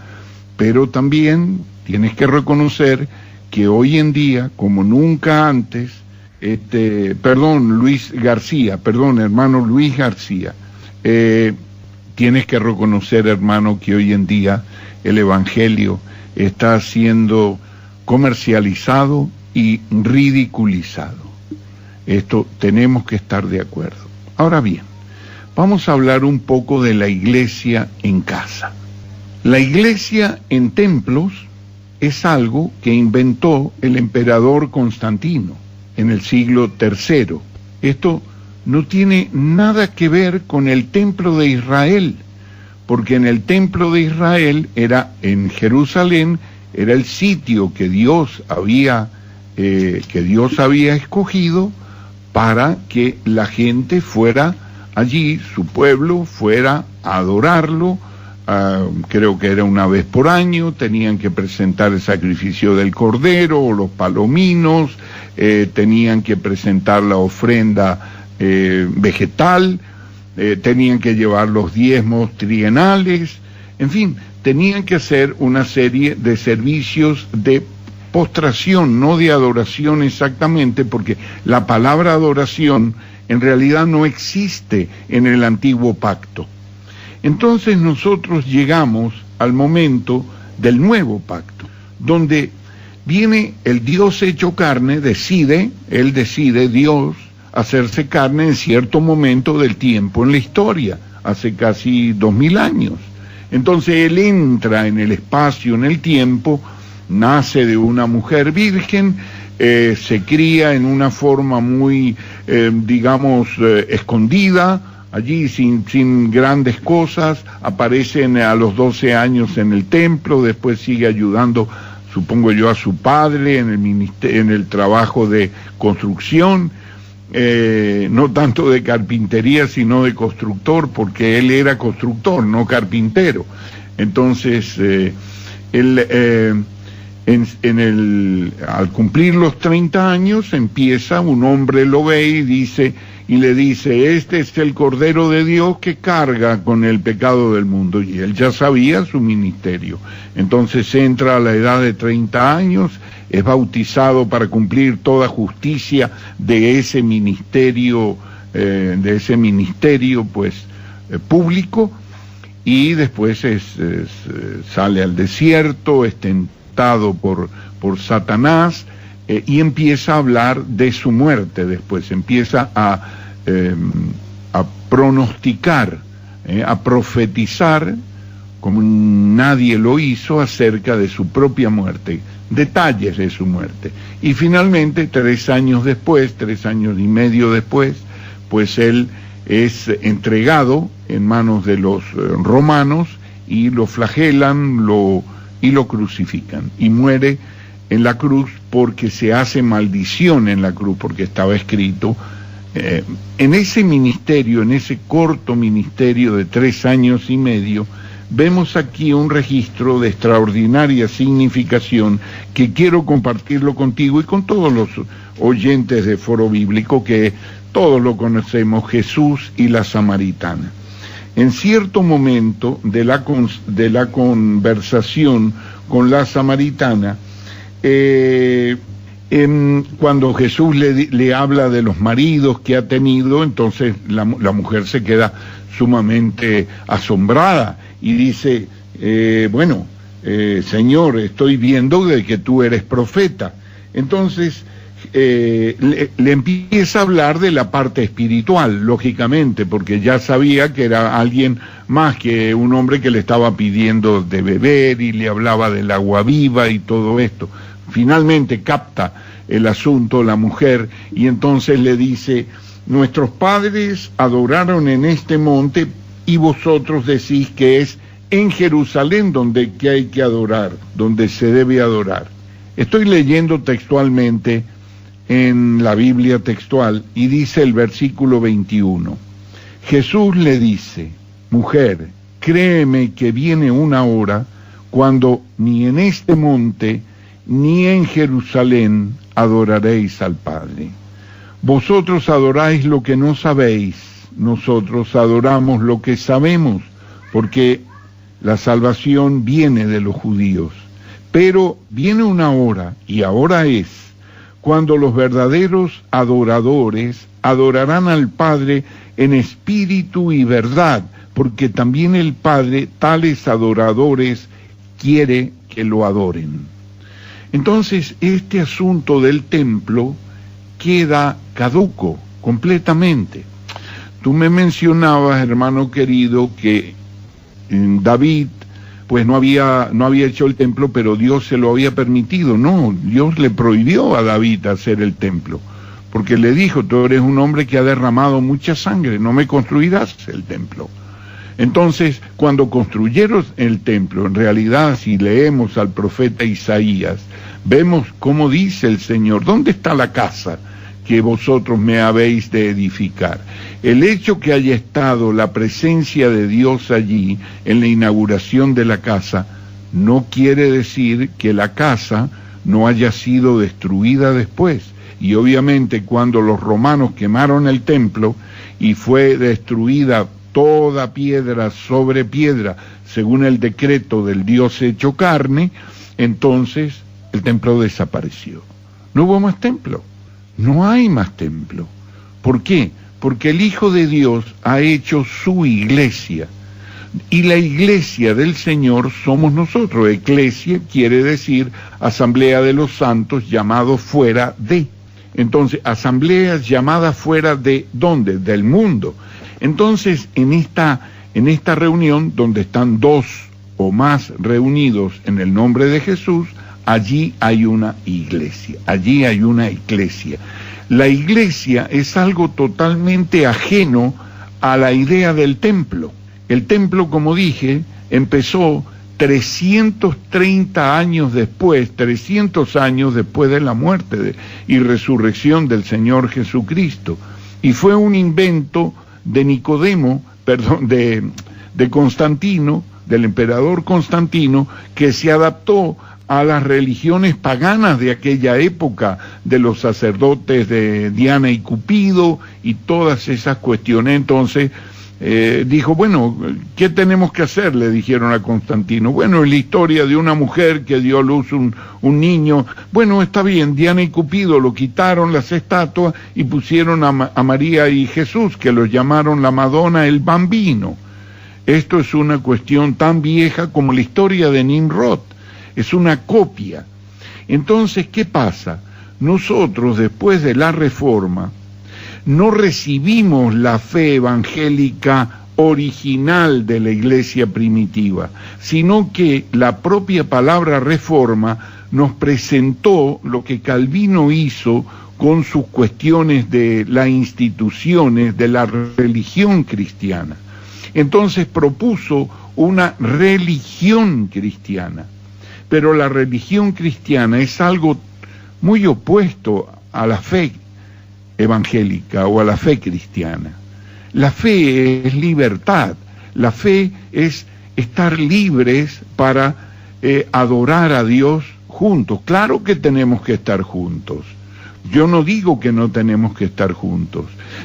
[SPEAKER 3] pero también tienes que reconocer que hoy en día, como nunca antes, hermano Luis García, tienes que reconocer, hermano, que hoy en día el Evangelio está siendo comercializado y ridiculizado. Esto tenemos que estar de acuerdo. Ahora bien, vamos a hablar un poco de la iglesia en casa. La iglesia en templos es algo que inventó el emperador Constantino en el siglo III. Esto no tiene nada que ver con el templo de Israel, porque en el templo de Israel en Jerusalén, era el sitio que Dios había escogido para que la gente fuera allí, su pueblo fuera a adorarlo. Creo que era una vez por año, tenían que presentar el sacrificio del cordero o los palominos, tenían que presentar la ofrenda vegetal, tenían que llevar los diezmos trienales, en fin, tenían que hacer una serie de servicios de postración, no de adoración exactamente, porque la palabra adoración en realidad no existe en el antiguo pacto. Entonces nosotros llegamos al momento del nuevo pacto, donde viene el Dios hecho carne, Él decide, Dios, hacerse carne en cierto momento del tiempo en la historia, hace casi 2000 años. Entonces Él entra en el espacio, en el tiempo, nace de una mujer virgen, se cría en una forma muy, escondida, allí sin grandes cosas, aparece a los 12 años en el templo, después sigue ayudando, supongo yo, a su padre en el trabajo de construcción, no tanto de carpintería, sino de constructor, porque él era constructor, no carpintero. Entonces, al cumplir los 30 años, un hombre lo ve y le dice, este es el Cordero de Dios que carga con el pecado del mundo, y él ya sabía su ministerio. Entonces entra a la edad de 30 años, es bautizado para cumplir toda justicia de ese ministerio, público, y después sale al desierto, es tentado por Satanás, y empieza a hablar de su muerte. Después empieza a pronosticar, a profetizar, como nadie lo hizo, acerca de su propia muerte, detalles de su muerte. Y finalmente, 3 años y medio después, pues él es entregado en manos de los romanos, y lo flagelan y lo crucifican, y muere en la cruz, porque se hace maldición en la cruz, porque estaba escrito. En ese ministerio, en ese corto ministerio de 3 años y medio, vemos aquí un registro de extraordinaria significación que quiero compartirlo contigo y con todos los oyentes de Foro Bíblico, que todos lo conocemos: Jesús y la samaritana. En cierto momento de la conversación con la samaritana, cuando Jesús le habla de los maridos que ha tenido, entonces la mujer se queda sumamente asombrada y dice, Señor, estoy viendo de que tú eres profeta. Entonces le empieza a hablar de la parte espiritual, lógicamente, porque ya sabía que era alguien más que un hombre que le estaba pidiendo de beber, y le hablaba del agua viva y todo esto. Finalmente capta el asunto la mujer, y entonces le dice, nuestros padres adoraron en este monte, y vosotros decís que es en Jerusalén donde hay que adorar, donde se debe adorar. Estoy leyendo textualmente en la Biblia textual, y dice el versículo 21, Jesús le dice, mujer, créeme que viene una hora cuando ni en este monte ni en Jerusalén adoraréis al Padre. Vosotros adoráis lo que no sabéis, nosotros adoramos lo que sabemos, porque la salvación viene de los judíos. Pero viene una hora, y ahora es, cuando los verdaderos adoradores adorarán al Padre en espíritu y verdad, porque también el Padre tales adoradores quiere que lo adoren. Entonces, este asunto del templo queda caduco completamente. Tú me mencionabas, hermano querido, que David pues no había hecho el templo, pero Dios se lo había permitido. No, Dios le prohibió a David hacer el templo, porque le dijo, tú eres un hombre que ha derramado mucha sangre, no me construirás el templo. Entonces, cuando construyeron el templo, en realidad, si leemos al profeta Isaías, vemos cómo dice el Señor, ¿dónde está la casa que vosotros me habéis de edificar? El hecho que haya estado la presencia de Dios allí en la inauguración de la casa no quiere decir que la casa no haya sido destruida después. Y obviamente cuando los romanos quemaron el templo y fue destruida toda piedra sobre piedra según el decreto del Dios hecho carne, entonces el templo desapareció. No hubo más templo. No hay más templo. ¿Por qué? Porque el Hijo de Dios ha hecho su iglesia. Y la iglesia del Señor somos nosotros. Eclesia quiere decir asamblea de los santos llamado fuera de. Entonces, asambleas llamadas fuera de ¿dónde? Del mundo. Entonces, en esta reunión, donde están dos o más reunidos en el nombre de Jesús, allí hay una iglesia, allí hay una eclesia. La iglesia es algo totalmente ajeno a la idea del templo. El templo, como dije, empezó 330 años después, 300 años después de la muerte y resurrección del Señor Jesucristo. Y fue un invento de de Constantino, del emperador Constantino, que se adaptó a las religiones paganas de aquella época, de los sacerdotes de Diana y Cupido y todas esas cuestiones. Entonces dijo, bueno, ¿qué tenemos que hacer? Le dijeron a Constantino. Bueno, es la historia de una mujer que dio a luz un niño. Bueno, está bien, Diana y Cupido lo quitaron las estatuas y pusieron a María y Jesús, que los llamaron la Madonna el Bambino. Esto es una cuestión tan vieja como la historia de Nimrod, es una copia. Entonces, ¿qué pasa? Nosotros, después de la Reforma, no recibimos la fe evangélica original de la iglesia primitiva, sino que la propia palabra Reforma nos presentó lo que Calvino hizo con sus cuestiones de las instituciones de la religión cristiana. Entonces propuso una religión cristiana, pero la religión cristiana es algo muy opuesto a la fe evangélica o a la fe cristiana. La fe es libertad, la fe es estar libres para adorar a Dios juntos. Claro que tenemos que estar juntos, yo no digo que no tenemos que estar juntos,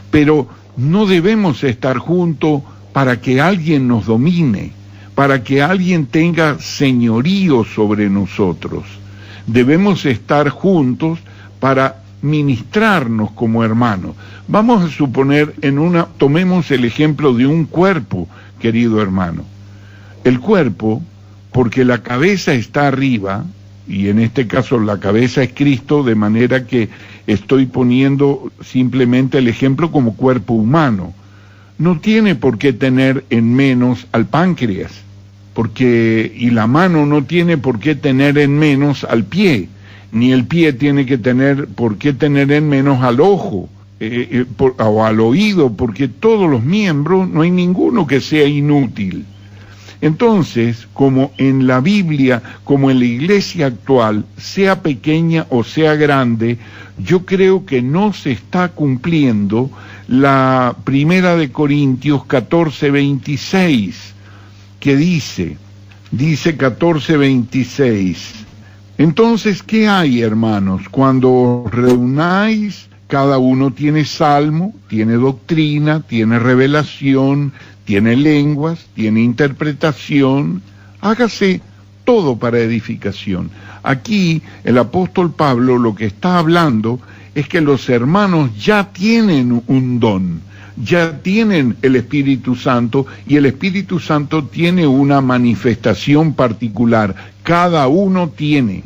[SPEAKER 3] pero no debemos estar juntos para que alguien nos domine, para que alguien tenga señorío sobre nosotros. Debemos estar juntos para ministrarnos como hermanos. Vamos a suponer tomemos el ejemplo de un cuerpo, querido hermano. El cuerpo, porque la cabeza está arriba, y en este caso la cabeza es Cristo, de manera que estoy poniendo simplemente el ejemplo como cuerpo humano. No tiene por qué tener en menos al páncreas, y la mano no tiene por qué tener en menos al pie, ni el pie tiene que por qué tener en menos al ojo o al oído, porque todos los miembros, no hay ninguno que sea inútil. Entonces, como en la Biblia, como en la iglesia actual, sea pequeña o sea grande, yo creo que no se está cumpliendo la primera de Corintios 14:26, que dice 14:26, entonces, ¿qué hay, hermanos? Cuando os reunáis, cada uno tiene salmo, tiene doctrina, tiene revelación, tiene lenguas, tiene interpretación, hágase todo para edificación. Aquí el apóstol Pablo lo que está hablando es que los hermanos ya tienen un don, ya tienen el Espíritu Santo, y el Espíritu Santo tiene una manifestación particular, cada uno tiene.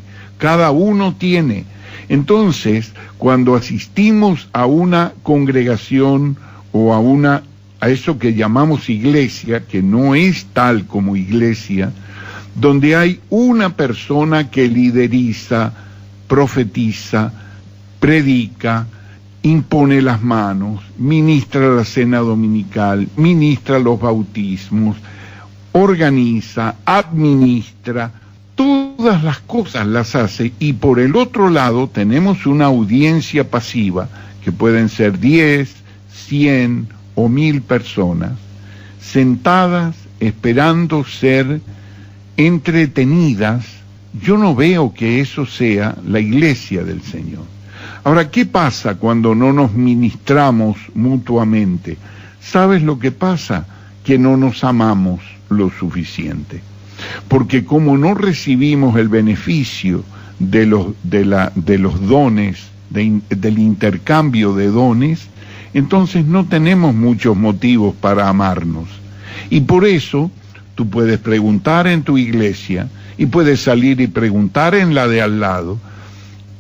[SPEAKER 3] Entonces, cuando asistimos a una congregación o a eso que llamamos iglesia, que no es tal como iglesia, donde hay una persona que lideriza, profetiza, predica, impone las manos, ministra la cena dominical, ministra los bautismos, organiza, administra, todas las cosas las hace, y por el otro lado tenemos una audiencia pasiva, que pueden ser 10, 100 o 1000 personas, sentadas esperando ser entretenidas. Yo no veo que eso sea la iglesia del Señor. Ahora, ¿qué pasa cuando no nos ministramos mutuamente? ¿Sabes lo que pasa? Que no nos amamos lo suficiente. Porque como no recibimos el beneficio de los dones, del intercambio de dones, entonces no tenemos muchos motivos para amarnos. Y por eso Tú puedes preguntar en tu iglesia y puedes salir y preguntar en la de al lado,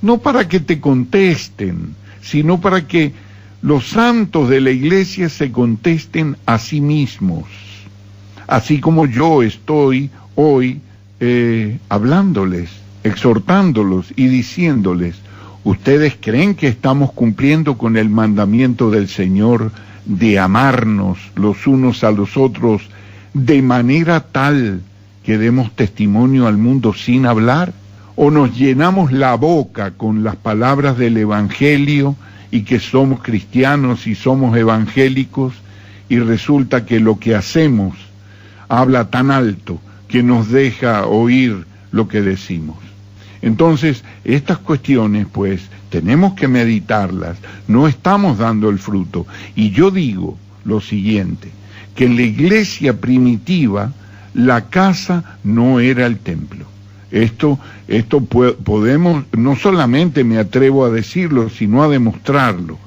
[SPEAKER 3] no para que te contesten, sino para que los santos de la iglesia se contesten a sí mismos, así como yo estoy hoy hablándoles, exhortándolos y diciéndoles, ¿ustedes creen que estamos cumpliendo con el mandamiento del Señor de amarnos los unos a los otros de manera tal que demos testimonio al mundo sin hablar? ¿O nos llenamos la boca con las palabras del Evangelio y que somos cristianos y somos evangélicos y resulta que lo que hacemos habla tan alto que nos deja oír lo que decimos? Entonces, estas cuestiones, pues, tenemos que meditarlas, no estamos dando el fruto. Y yo digo lo siguiente, que en la iglesia primitiva, la casa no era el templo. Esto podemos, no solamente me atrevo a decirlo, sino a demostrarlo.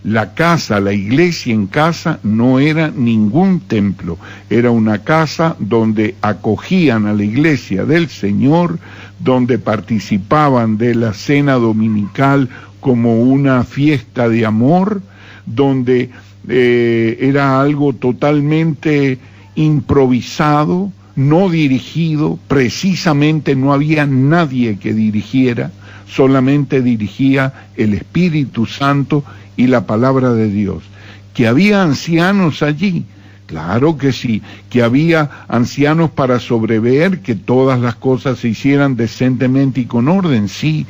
[SPEAKER 3] La casa, la iglesia en casa no era ningún templo, era una casa donde acogían a la iglesia del Señor, donde participaban de la cena dominical como una fiesta de amor, donde era algo totalmente improvisado, no dirigido, precisamente no había nadie que dirigiera, solamente dirigía el Espíritu Santo y la palabra de Dios. ¿Que había ancianos allí? Claro que sí. ¿Que había ancianos para sobrever que todas las cosas se hicieran decentemente y con orden? Sí,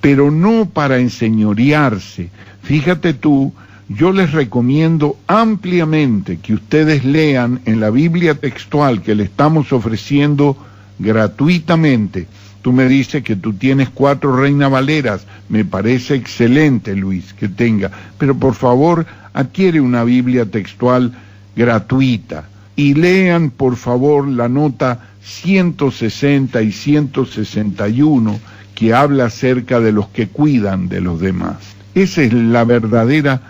[SPEAKER 3] pero no para enseñorearse. Fíjate tú, yo les recomiendo ampliamente que ustedes lean en la Biblia textual que le estamos ofreciendo gratuitamente. Tú me dices que tú tienes 4 Reina Valeras, me parece excelente, Luis, que tenga, pero por favor adquiere una Biblia textual gratuita y lean por favor la nota 160 y 161 que habla acerca de los que cuidan de los demás. Esa es la verdadera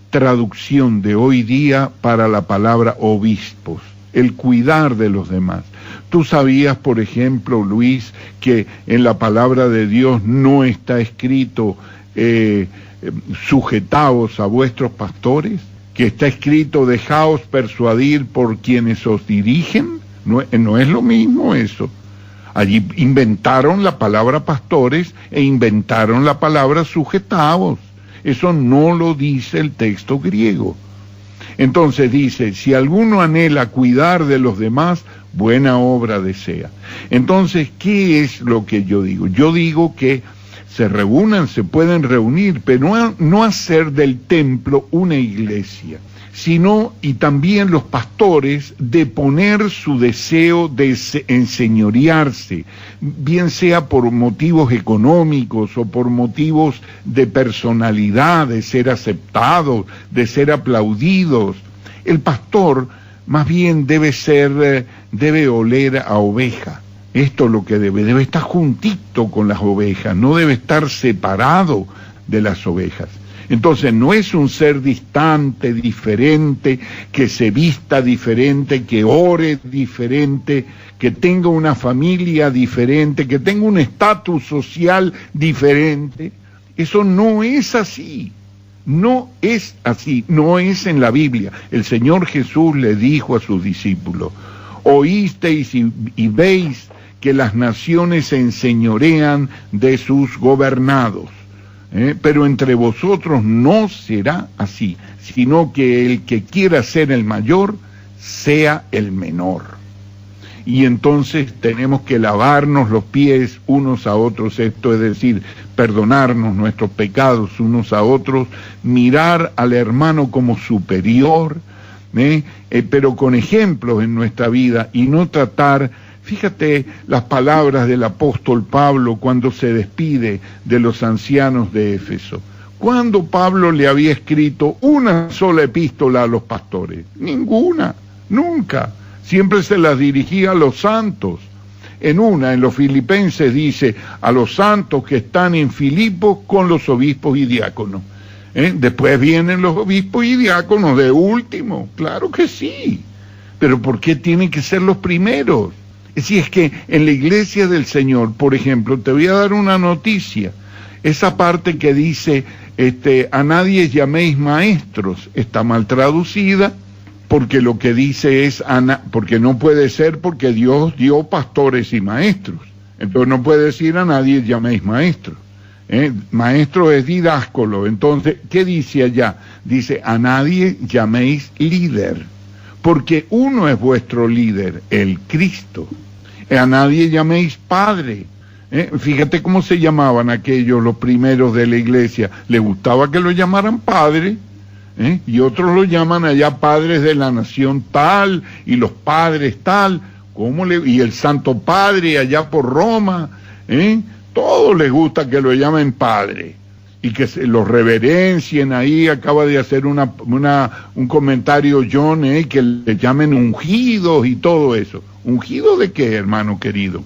[SPEAKER 3] traducción de hoy día para la palabra obispos, el cuidar de los demás. Tú sabías, por ejemplo, Luis, que en la palabra de Dios no está escrito sujetaos a vuestros pastores, que está escrito dejaos persuadir por quienes os dirigen. No es lo mismo eso. Allí inventaron la palabra pastores e inventaron la palabra sujetaos. Eso no lo dice el texto griego. Entonces dice, si alguno anhela cuidar de los demás, buena obra desea. Entonces, ¿qué es lo que yo digo? Yo digo que se reúnan, se pueden reunir, pero no hacer del templo una iglesia, sino, y también los pastores, de poner su deseo de enseñorearse, bien sea por motivos económicos o por motivos de personalidad, de ser aceptados, de ser aplaudidos. El pastor más bien debe oler a oveja. Esto es lo que debe estar juntito con las ovejas, no debe estar separado de las ovejas. Entonces no es un ser distante, diferente, que se vista diferente, que ore diferente, que tenga una familia diferente, que tenga un estatus social diferente. Eso no es así. No es así, no es en la Biblia. El Señor Jesús le dijo a sus discípulos, oísteis y veis que las naciones se enseñorean de sus gobernados. Pero entre vosotros no será así, sino que el que quiera ser el mayor, sea el menor. Y entonces tenemos que lavarnos los pies unos a otros, esto es decir, perdonarnos nuestros pecados unos a otros, mirar al hermano como superior, pero con ejemplos en nuestra vida y no tratar. Fíjate las palabras del apóstol Pablo cuando se despide de los ancianos de Éfeso. ¿Cuándo Pablo le había escrito una sola epístola a los pastores? Ninguna, nunca. Siempre se las dirigía a los santos. En los Filipenses dice, a los santos que están en Filipos con los obispos y diáconos. Después vienen los obispos y diáconos de último, claro que sí. Pero ¿por qué tienen que ser los primeros? Si es que en la iglesia del Señor, por ejemplo, te voy a dar una noticia, esa parte que dice, a nadie llaméis maestros, está mal traducida, porque lo que dice es, porque no puede ser, porque Dios dio pastores y maestros, entonces no puede decir a nadie llaméis maestros. Maestro es didáscolo, entonces, ¿qué dice allá? Dice, a nadie llaméis líder, porque uno es vuestro líder, el Cristo. A nadie llaméis padre. Fíjate cómo se llamaban aquellos, los primeros de la iglesia. Les gustaba que lo llamaran padre, y otros lo llaman allá padres de la nación tal, y los padres tal, y el Santo Padre allá por Roma, todos les gusta que lo llamen padre, y que se los reverencien. Ahí acaba de hacer un comentario John, que le llamen ungidos y todo eso. ¿Ungido de qué, hermano querido?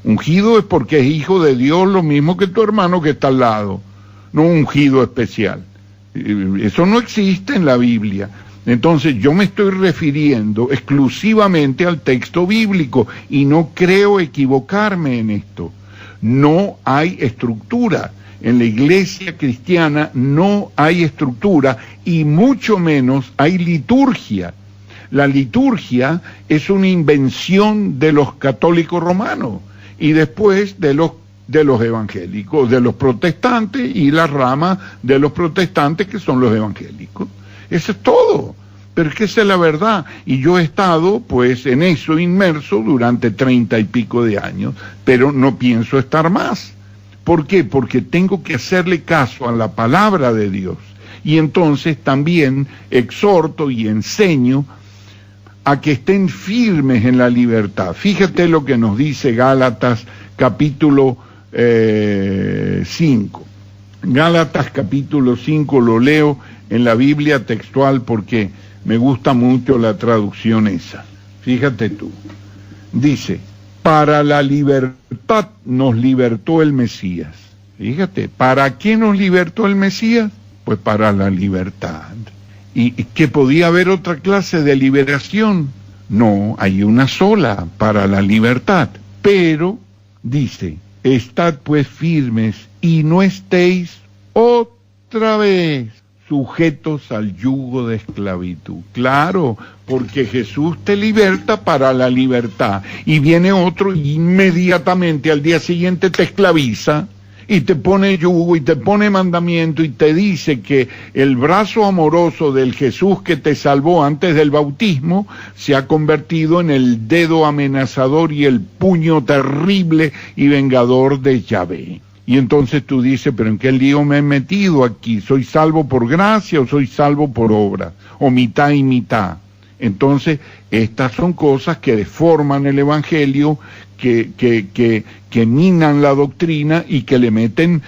[SPEAKER 3] Ungido es porque es hijo de Dios, lo mismo que tu hermano que está al lado, no ungido especial. Eso no existe en la Biblia. Entonces yo me estoy refiriendo exclusivamente al texto bíblico y no creo equivocarme en esto. No hay estructura. En la iglesia cristiana no hay estructura y mucho menos hay liturgia. La liturgia es una invención de los católicos romanos y después de los evangélicos, de los protestantes y la rama de los protestantes que son los evangélicos. Eso es todo. Pero es que esa es la verdad. Y yo he estado pues en eso inmerso durante 30 y pico de años, pero no pienso estar más. ¿Por qué? Porque tengo que hacerle caso a la palabra de Dios. Y entonces también exhorto y enseño a que estén firmes en la libertad. Fíjate lo que nos dice Gálatas capítulo 5. Gálatas capítulo 5 lo leo en la Biblia textual porque me gusta mucho la traducción esa. Fíjate tú. Dice, para la libertad nos libertó el Mesías. Fíjate, ¿para qué nos libertó el Mesías? Pues para la libertad. ¿Y que podía haber otra clase de liberación? No, hay una sola, para la libertad. Pero, dice, estad pues firmes y no estéis otra vez sujetos al yugo de esclavitud. Claro, porque Jesús te liberta para la libertad y viene otro y inmediatamente al día siguiente te esclaviza y te pone yugo y te pone mandamiento y te dice que el brazo amoroso del Jesús que te salvó antes del bautismo se ha convertido en el dedo amenazador y el puño terrible y vengador de Yahvé. Y entonces tú dices, pero ¿en qué lío me he metido aquí? ¿Soy salvo por gracia o soy salvo por obra? ¿O mitad y mitad? Entonces, estas son cosas que deforman el Evangelio, que minan la doctrina y que le meten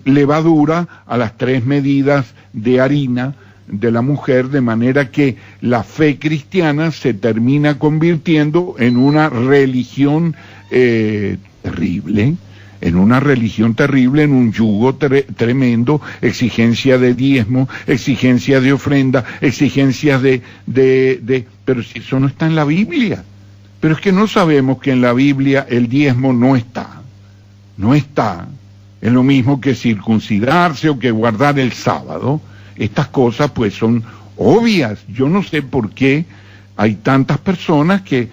[SPEAKER 3] levadura a las 3 medidas de harina de la mujer, de manera que la fe cristiana se termina convirtiendo en una religión terrible. En una religión terrible, en un yugo tremendo, exigencia de diezmo, exigencia de ofrenda, exigencias pero si eso no está en la Biblia. Pero es que no sabemos que en la Biblia el diezmo no está. No está. Es lo mismo que circuncidarse o que guardar el sábado. Estas cosas pues son obvias. Yo no sé por qué hay tantas personas que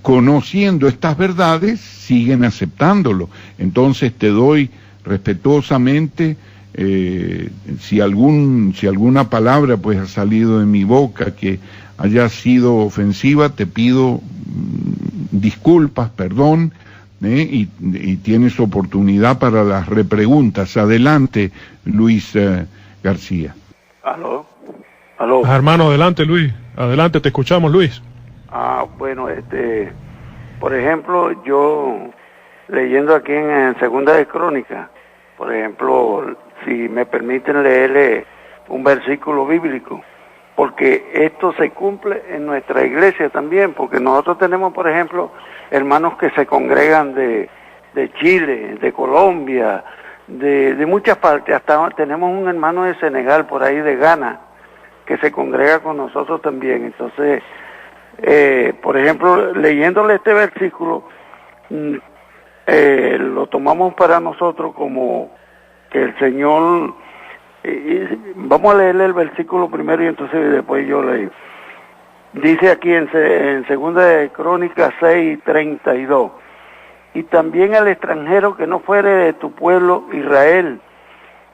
[SPEAKER 3] conociendo estas verdades, siguen aceptándolo. Entonces te doy respetuosamente, si alguna palabra pues ha salido de mi boca que haya sido ofensiva, te pido disculpas, perdón, y tienes oportunidad para las repreguntas. Adelante, Luis García.
[SPEAKER 9] Aló.
[SPEAKER 5] Hermano, adelante, Luis. Adelante, te escuchamos, Luis.
[SPEAKER 9] Bueno, por ejemplo, yo leyendo aquí en Segunda de Crónicas, por ejemplo, si me permiten leerle un versículo bíblico, porque esto se cumple en nuestra iglesia también, porque nosotros tenemos, por ejemplo, hermanos que se congregan de Chile, de Colombia, de muchas partes, hasta tenemos un hermano de Senegal, por ahí de Ghana, que se congrega con nosotros también. Entonces, por ejemplo, leyéndole este versículo, lo tomamos para nosotros como que el Señor, vamos a leerle el versículo primero y entonces después yo leo. Dice aquí en Segunda de Crónicas 6:32, y también al extranjero que no fuere de tu pueblo Israel,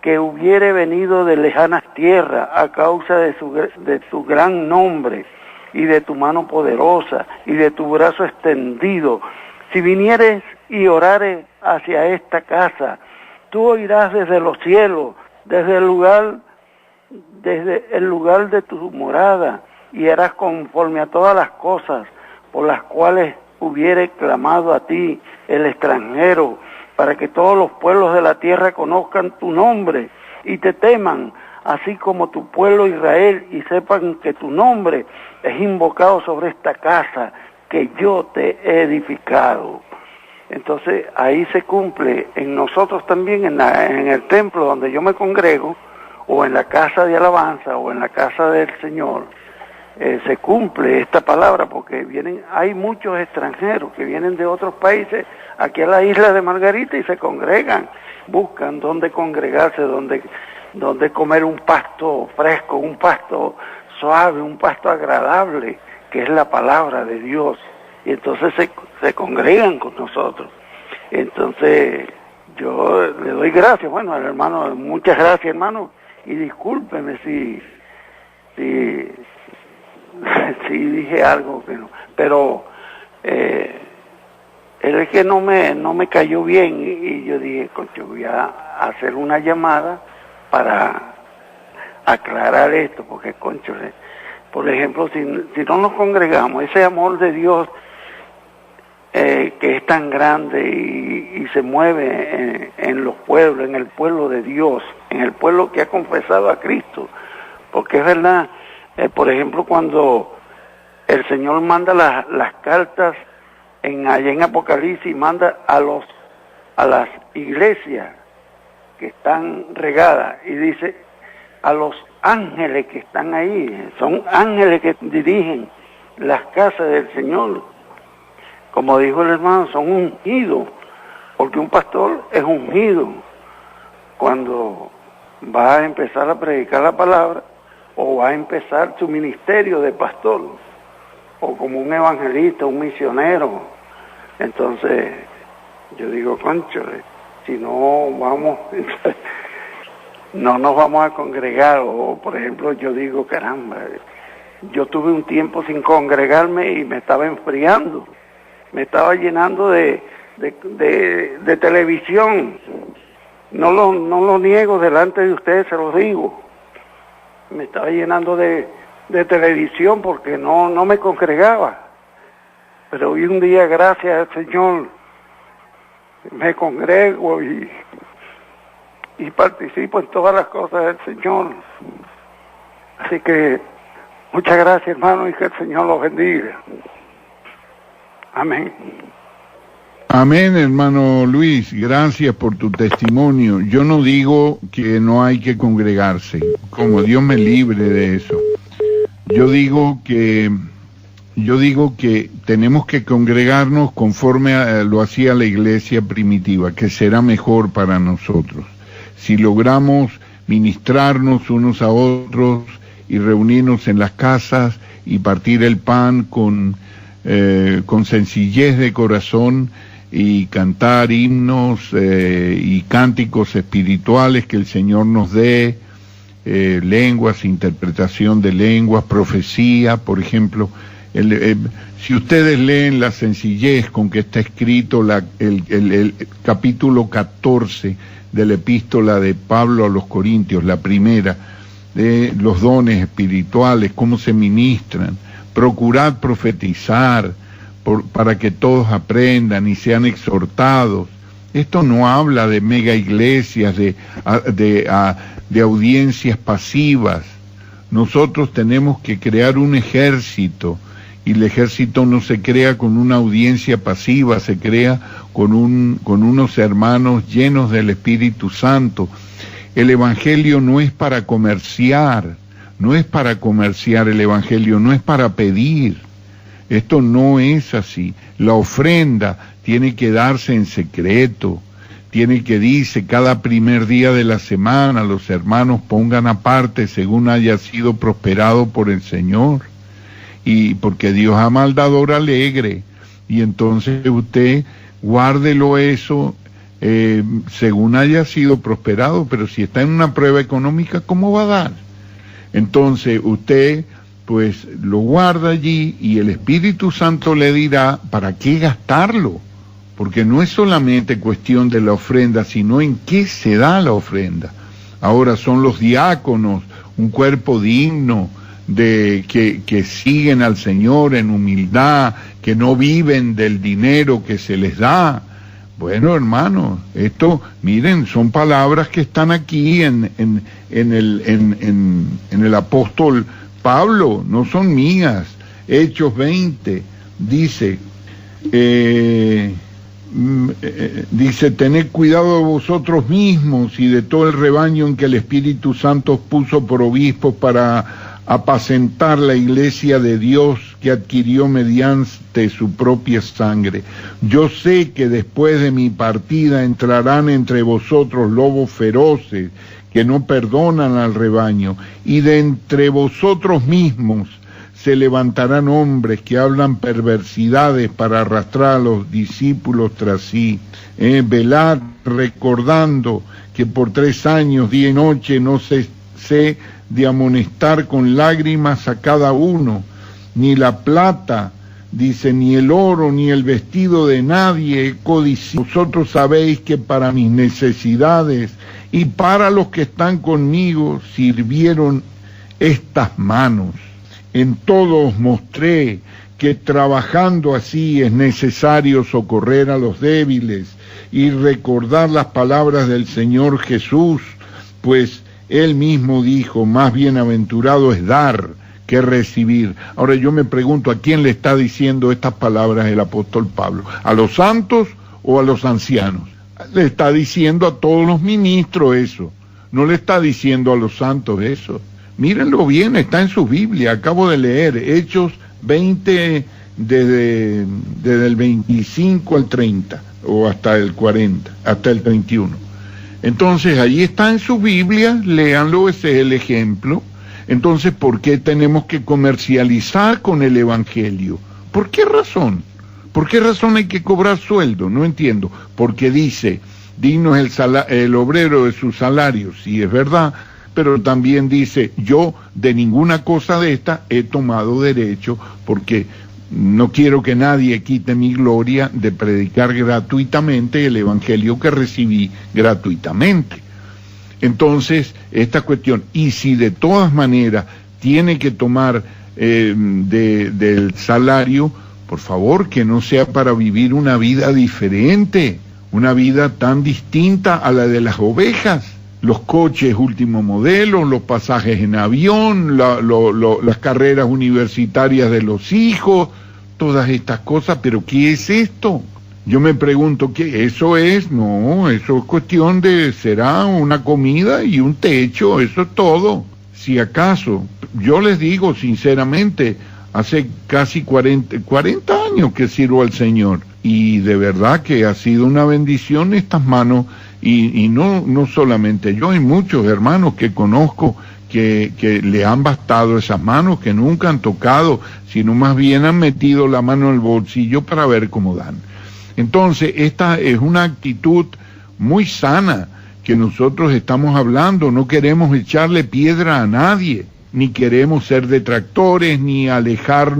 [SPEAKER 9] que hubiere venido de lejanas tierras a causa de tu gran nombre y de tu mano poderosa y de tu brazo extendido, si vinieres y orares hacia esta casa, tú oirás desde los cielos, desde el lugar de tu morada, y harás conforme a todas las cosas por las cuales hubiere clamado a ti el extranjero, para que todos los pueblos de la tierra conozcan tu nombre y te teman, así como tu pueblo Israel, y sepan que tu nombre es invocado sobre esta casa que yo te he edificado. Entonces ahí se cumple en nosotros también, en el templo donde yo me congrego, o en la casa de alabanza, o en la casa del Señor, se cumple esta palabra, porque hay muchos extranjeros que vienen de otros países aquí a la isla de Margarita y se congregan, buscan dónde congregarse, dónde comer un pasto fresco, un pasto suave, un pasto agradable, que es la palabra de Dios, y entonces se congregan con nosotros. Entonces yo le doy gracias, bueno, al hermano, muchas gracias, hermano, y discúlpeme si dije algo que no, pero es que no me cayó bien, y yo dije, concho, voy a hacer una llamada para aclarar esto, porque concho, por ejemplo, si no nos congregamos, ese amor de Dios que es tan grande y se mueve en los pueblos, en el pueblo de Dios, en el pueblo que ha confesado a Cristo, porque es verdad. Por ejemplo, cuando el Señor manda las cartas allá en Apocalipsis, manda a las iglesias que están regadas, y dice a los ángeles que están ahí, son ángeles que dirigen las casas del Señor. Como dijo el hermano, son ungidos, porque un pastor es ungido cuando va a empezar a predicar la palabra, o va a empezar su ministerio de pastor, o como un evangelista, un misionero. Entonces, yo digo, concho, si no vamos, no nos vamos a congregar, o por ejemplo, yo digo, caramba, yo tuve un tiempo sin congregarme y me estaba enfriando, me estaba llenando de televisión, no lo niego delante de ustedes, se los digo. Me estaba llenando de televisión porque no me congregaba. Pero hoy un día, gracias al Señor, me congrego y participo en todas las cosas del Señor. Así que muchas gracias, hermano, y que el Señor los bendiga. Amén.
[SPEAKER 3] Amén, hermano Luis, gracias por tu testimonio. Yo no digo que no hay que congregarse, como Dios me libre de eso. Yo digo que tenemos que congregarnos conforme lo hacía la iglesia primitiva, que será mejor para nosotros. Si logramos ministrarnos unos a otros y reunirnos en las casas y partir el pan con sencillez de corazón, y cantar himnos y cánticos espirituales que el Señor nos dé, lenguas, interpretación de lenguas, profecía, por ejemplo. Si ustedes leen la sencillez con que está escrito el capítulo 14 de la epístola de Pablo a los Corintios, la primera, de los dones espirituales, cómo se ministran, procurad profetizar, para que todos aprendan y sean exhortados. Esto no habla de mega iglesias, de audiencias pasivas. Nosotros tenemos que crear un ejército, y el ejército no se crea con una audiencia pasiva, se crea con unos hermanos llenos del Espíritu Santo. El Evangelio no es para comerciar, no es para comerciar el Evangelio, no es para pedir. Esto no es así. La ofrenda tiene que darse en secreto. Tiene que, dice, cada primer día de la semana los hermanos pongan aparte según haya sido prosperado por el Señor. Y porque Dios ama al dador alegre. Y entonces usted guárdelo eso según haya sido prosperado. Pero si está en una prueba económica, ¿cómo va a dar? Entonces usted pues lo guarda allí y el Espíritu Santo le dirá para qué gastarlo. Porque no es solamente cuestión de la ofrenda, sino en qué se da la ofrenda. Ahora son los diáconos, un cuerpo digno, que siguen al Señor en humildad, que no viven del dinero que se les da. Bueno, hermanos, esto, miren, son palabras que están aquí en el apóstol Pablo, no son mías. Hechos 20, dice, tened cuidado de vosotros mismos y de todo el rebaño en que el Espíritu Santo os puso por obispos para apacentar la iglesia de Dios que adquirió mediante su propia sangre. Yo sé que después de mi partida entrarán entre vosotros lobos feroces que no perdonan al rebaño, y de entre vosotros mismos se levantarán hombres que hablan perversidades para arrastrar a los discípulos tras sí. Velad recordando que por 3 años, día y noche, no cesé de amonestar con lágrimas a cada uno. Ni la plata, dice, ni el oro, ni el vestido de nadie he codiciado. Vosotros sabéis que para mis necesidades y para los que están conmigo sirvieron estas manos. En todo os mostré que trabajando así es necesario socorrer a los débiles y recordar las palabras del Señor Jesús, pues Él mismo dijo, más bienaventurado es dar que recibir. Ahora yo me pregunto, ¿a quién le está diciendo estas palabras el apóstol Pablo? ¿A los santos o a los ancianos? Le está diciendo a todos los ministros eso, no le está diciendo a los santos eso. Mírenlo bien, está en su Biblia, acabo de leer, Hechos 20, desde el 25 al 30, o hasta el 40, hasta el 31. Entonces, allí está en su Biblia, léanlo, ese es el ejemplo. Entonces, ¿por qué tenemos que comercializar con el Evangelio? ¿Por qué razón? ¿Por qué razón hay que cobrar sueldo? No entiendo. Porque dice, digno es el obrero de su salario, sí es verdad, pero también dice, yo de ninguna cosa de esta he tomado derecho, porque no quiero que nadie quite mi gloria de predicar gratuitamente el Evangelio que recibí gratuitamente. Entonces, esta cuestión, y si de todas maneras tiene que tomar del salario, por favor, que no sea para vivir una vida diferente, una vida tan distinta a la de las ovejas. Los coches último modelo, los pasajes en avión, las carreras universitarias de los hijos, todas estas cosas, pero ¿qué es esto? Yo me pregunto, ¿qué eso es? No, eso es cuestión de, será una comida y un techo, eso es todo. Si acaso, yo les digo sinceramente, hace casi 40 años que sirvo al Señor, y de verdad que ha sido una bendición estas manos, y no solamente yo, hay muchos hermanos que conozco que le han bastado esas manos, que nunca han tocado, sino más bien han metido la mano en el bolsillo para ver cómo dan. Entonces, esta es una actitud muy sana que nosotros estamos hablando, no queremos echarle piedra a nadie, ni queremos ser detractores, ni alejar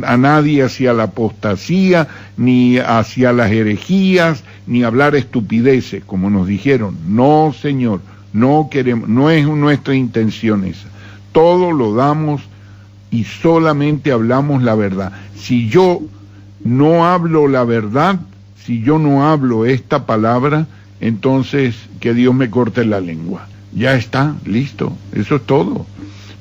[SPEAKER 3] a nadie hacia la apostasía, ni hacia las herejías, ni hablar estupideces, como nos dijeron. No, Señor, no queremos, no es nuestra intención esa. Todo lo damos y solamente hablamos la verdad. Si yo no hablo la verdad, si yo no hablo esta palabra, entonces que Dios me corte la lengua. Ya está, listo, eso es todo.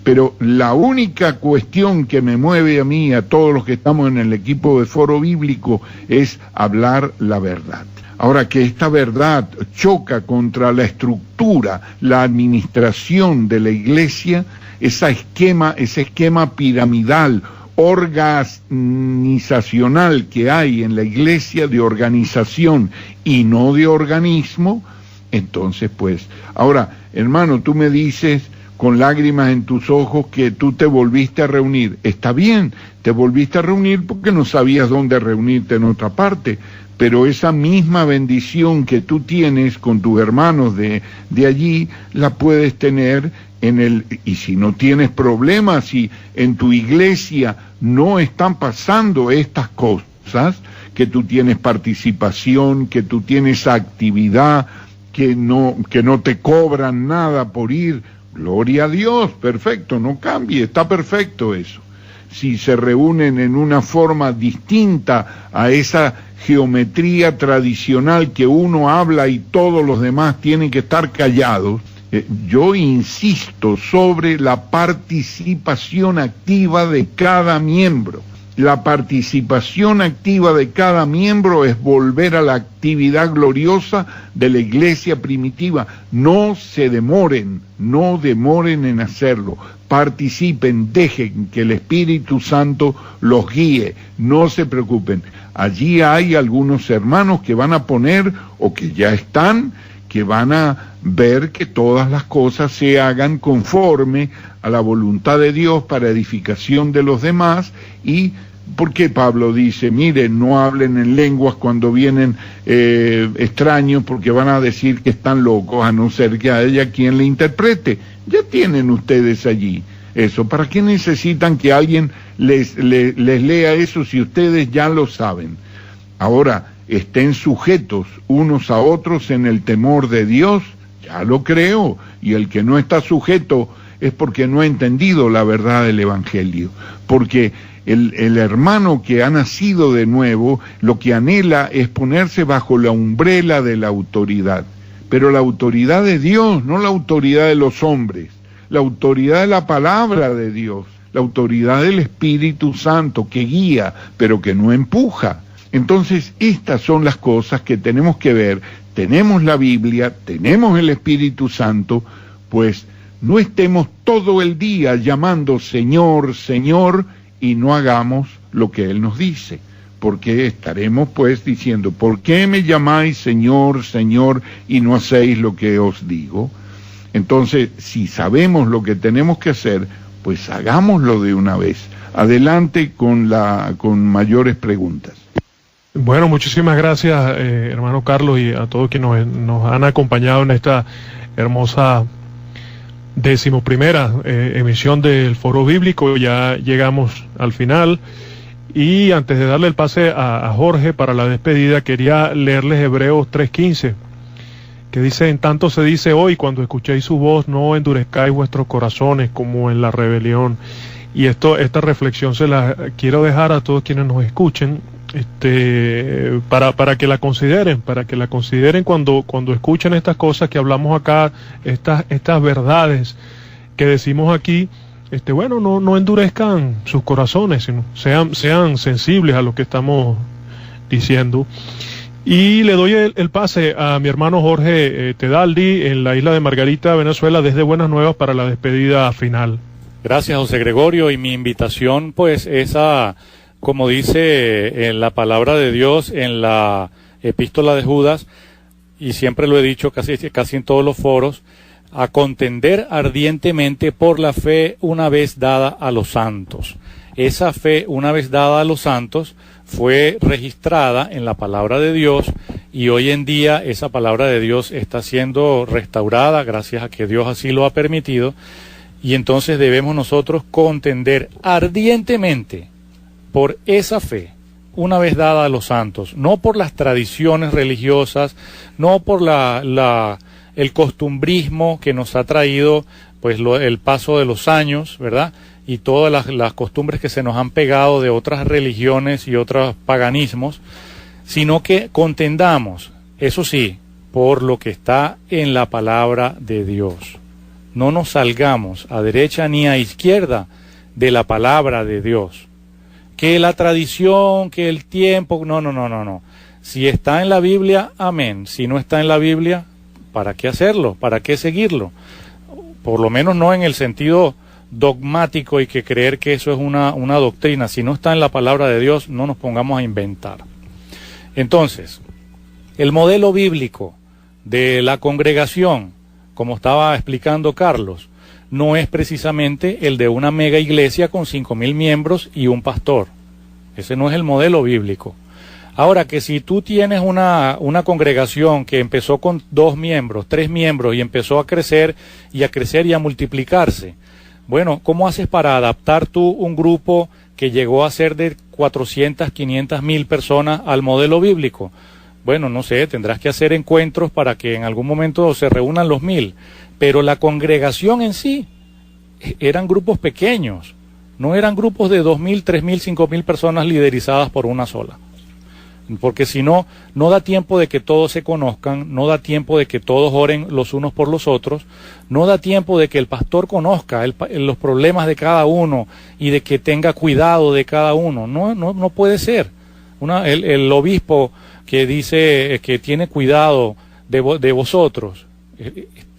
[SPEAKER 3] Pero la única cuestión que me mueve a mí, a todos los que estamos en el equipo de Foro Bíblico, es hablar la verdad. Ahora, que esta verdad choca contra la estructura, la administración de la iglesia, ese esquema piramidal, organizacional que hay en la iglesia, de organización y no de organismo, entonces pues, ahora, hermano, tú me dices con lágrimas en tus ojos que tú te volviste a reunir. Está bien, te volviste a reunir porque no sabías dónde reunirte en otra parte, pero esa misma bendición que tú tienes con tus hermanos de allí, la puedes tener y si no tienes problemas, si en tu iglesia no están pasando estas cosas, que tú tienes participación, que tú tienes actividad, que no te cobran nada por ir, gloria a Dios, perfecto, no cambie, está perfecto eso. Si se reúnen en una forma distinta a esa geometría tradicional que uno habla y todos los demás tienen que estar callados, yo insisto sobre la participación activa de cada miembro. La participación activa de cada miembro es volver a la actividad gloriosa de la iglesia primitiva. No se demoren, no demoren en hacerlo. Participen, dejen que el Espíritu Santo los guíe, no se preocupen. Allí hay algunos hermanos que van a poner, o que ya están, que van a ver que todas las cosas se hagan conforme a la voluntad de Dios para edificación de los demás. Y porque Pablo dice, miren, no hablen en lenguas cuando vienen extraños, porque van a decir que están locos, a no ser que haya quien le interprete. Ya tienen ustedes allí eso. ¿Para qué necesitan que alguien les lea eso si ustedes ya lo saben? Ahora, estén sujetos unos a otros en el temor de Dios, ya lo creo, y el que no está sujeto es porque no ha entendido la verdad del Evangelio, porque el hermano que ha nacido de nuevo, lo que anhela es ponerse bajo la umbrela de la autoridad, pero la autoridad de Dios, no la autoridad de los hombres, la autoridad de la palabra de Dios, la autoridad del Espíritu Santo que guía, pero que no empuja. Entonces, estas son las cosas que tenemos que ver. Tenemos la Biblia, tenemos el Espíritu Santo, pues no estemos todo el día llamando Señor, Señor, y no hagamos lo que Él nos dice, porque estaremos pues diciendo, ¿por qué me llamáis Señor, Señor, y no hacéis lo que os digo? Entonces, si sabemos lo que tenemos que hacer, pues hagámoslo de una vez. Adelante con mayores preguntas.
[SPEAKER 5] Bueno, muchísimas gracias, hermano Carlos, y a todos quienes nos han acompañado en esta hermosa 11ª emisión del Foro Bíblico. Ya llegamos al final, y antes de darle el pase a Jorge para la despedida, quería leerles Hebreos 3:15, que dice: en tanto se dice hoy, cuando escuchéis su voz, no endurezcáis vuestros corazones como en la rebelión. Y esta reflexión se la quiero dejar a todos quienes nos escuchen, para que la consideren, cuando escuchen estas cosas que hablamos acá, estas verdades que decimos aquí. No endurezcan sus corazones, sino sean sensibles a lo que estamos diciendo. Y le doy el pase a mi hermano Jorge Tedaldi en la isla de Margarita, Venezuela, desde Buenas Nuevas, para la despedida final.
[SPEAKER 2] Gracias, José Gregorio, y mi invitación pues es a, como dice en la palabra de Dios en la epístola de Judas, y siempre lo he dicho casi en todos los foros, a contender ardientemente por la fe una vez dada a los santos. Esa fe una vez dada a los santos fue registrada en la palabra de Dios, y hoy en día esa palabra de Dios está siendo restaurada gracias a que Dios así lo ha permitido, y entonces debemos nosotros contender ardientemente por esa fe una vez dada a los santos, no por las tradiciones religiosas, no por el costumbrismo que nos ha traído pues el paso de los años, ¿verdad? Y todas las costumbres que se nos han pegado de otras religiones y otros paganismos, sino que contendamos, eso sí, por lo que está en la palabra de Dios. No nos salgamos a derecha ni a izquierda de la palabra de Dios. Que la tradición, que el tiempo, no. Si está en la Biblia, amén. Si no está en la Biblia, ¿para qué hacerlo? ¿Para qué seguirlo? Por lo menos no en el sentido dogmático y que creer que eso es una doctrina. Si no está en la palabra de Dios, no nos pongamos a inventar. Entonces, el modelo bíblico de la congregación, como estaba explicando Carlos, no es precisamente el de una mega iglesia con 5,000 miembros y un pastor. Ese no es el modelo bíblico. Ahora, que si tú tienes una congregación que empezó con 2 miembros, 3 miembros y empezó a crecer y a multiplicarse, bueno, ¿cómo haces para adaptar tú un grupo que llegó a ser de 400, 500 mil personas al modelo bíblico? Bueno, no sé, tendrás que hacer encuentros para que en algún momento se reúnan los 1000, pero la congregación en sí eran grupos pequeños, no eran grupos de 2,000, 3,000, 5,000 personas liderizadas por una sola. Porque si no, no da tiempo de que todos se conozcan, no da tiempo de que todos oren los unos por los otros, no da tiempo de que el pastor conozca los problemas de cada uno y de que tenga cuidado de cada uno. No puede ser. El obispo que dice que tiene cuidado de vosotros,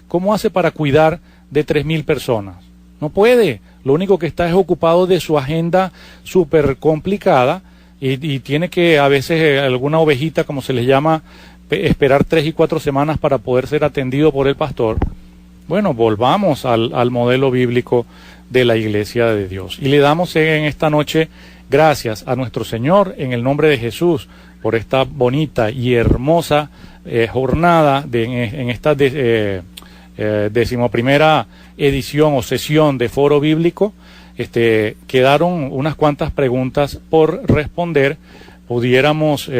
[SPEAKER 2] ¿cómo hace para cuidar de 3,000 personas? No puede. Lo único que está es ocupado de su agenda súper complicada. Y tiene que, a veces, alguna ovejita, como se les llama, esperar 3 y 4 semanas para poder ser atendido por el pastor. Bueno, volvamos al modelo bíblico de la Iglesia de Dios. Y le damos en esta noche gracias a nuestro Señor, en el nombre de Jesús, por esta bonita y hermosa jornada en esta 11ª edición o sesión de Foro Bíblico. Quedaron unas cuantas preguntas por responder. Pudiéramos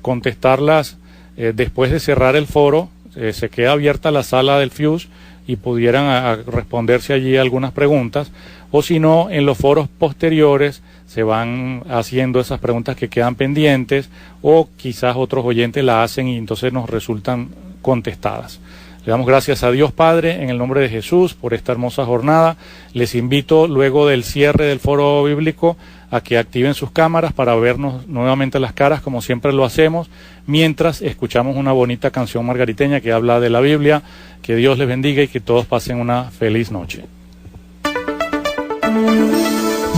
[SPEAKER 2] contestarlas después de cerrar el foro. Se queda abierta la sala del FIUS y pudieran responderse allí algunas preguntas, o si no, en los foros posteriores se van haciendo esas preguntas que quedan pendientes, o quizás otros oyentes la hacen y entonces nos resultan contestadas. Le damos gracias a Dios Padre en el nombre de Jesús por esta hermosa jornada. Les invito luego del cierre del foro bíblico a que activen sus cámaras para vernos nuevamente las caras como siempre lo hacemos, mientras escuchamos una bonita canción margariteña que habla de la Biblia. Que Dios les bendiga y que todos pasen una feliz noche.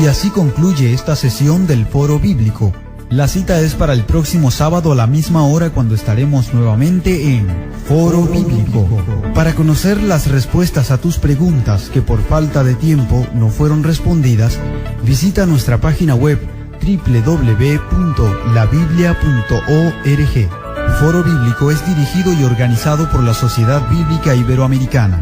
[SPEAKER 1] Y así concluye esta sesión del Foro Bíblico. La cita es para el próximo sábado a la misma hora, cuando estaremos nuevamente en Foro Bíblico. Para conocer las respuestas a tus preguntas que por falta de tiempo no fueron respondidas, visita nuestra página web www.labiblia.org. Foro Bíblico es dirigido y organizado por la Sociedad Bíblica Iberoamericana.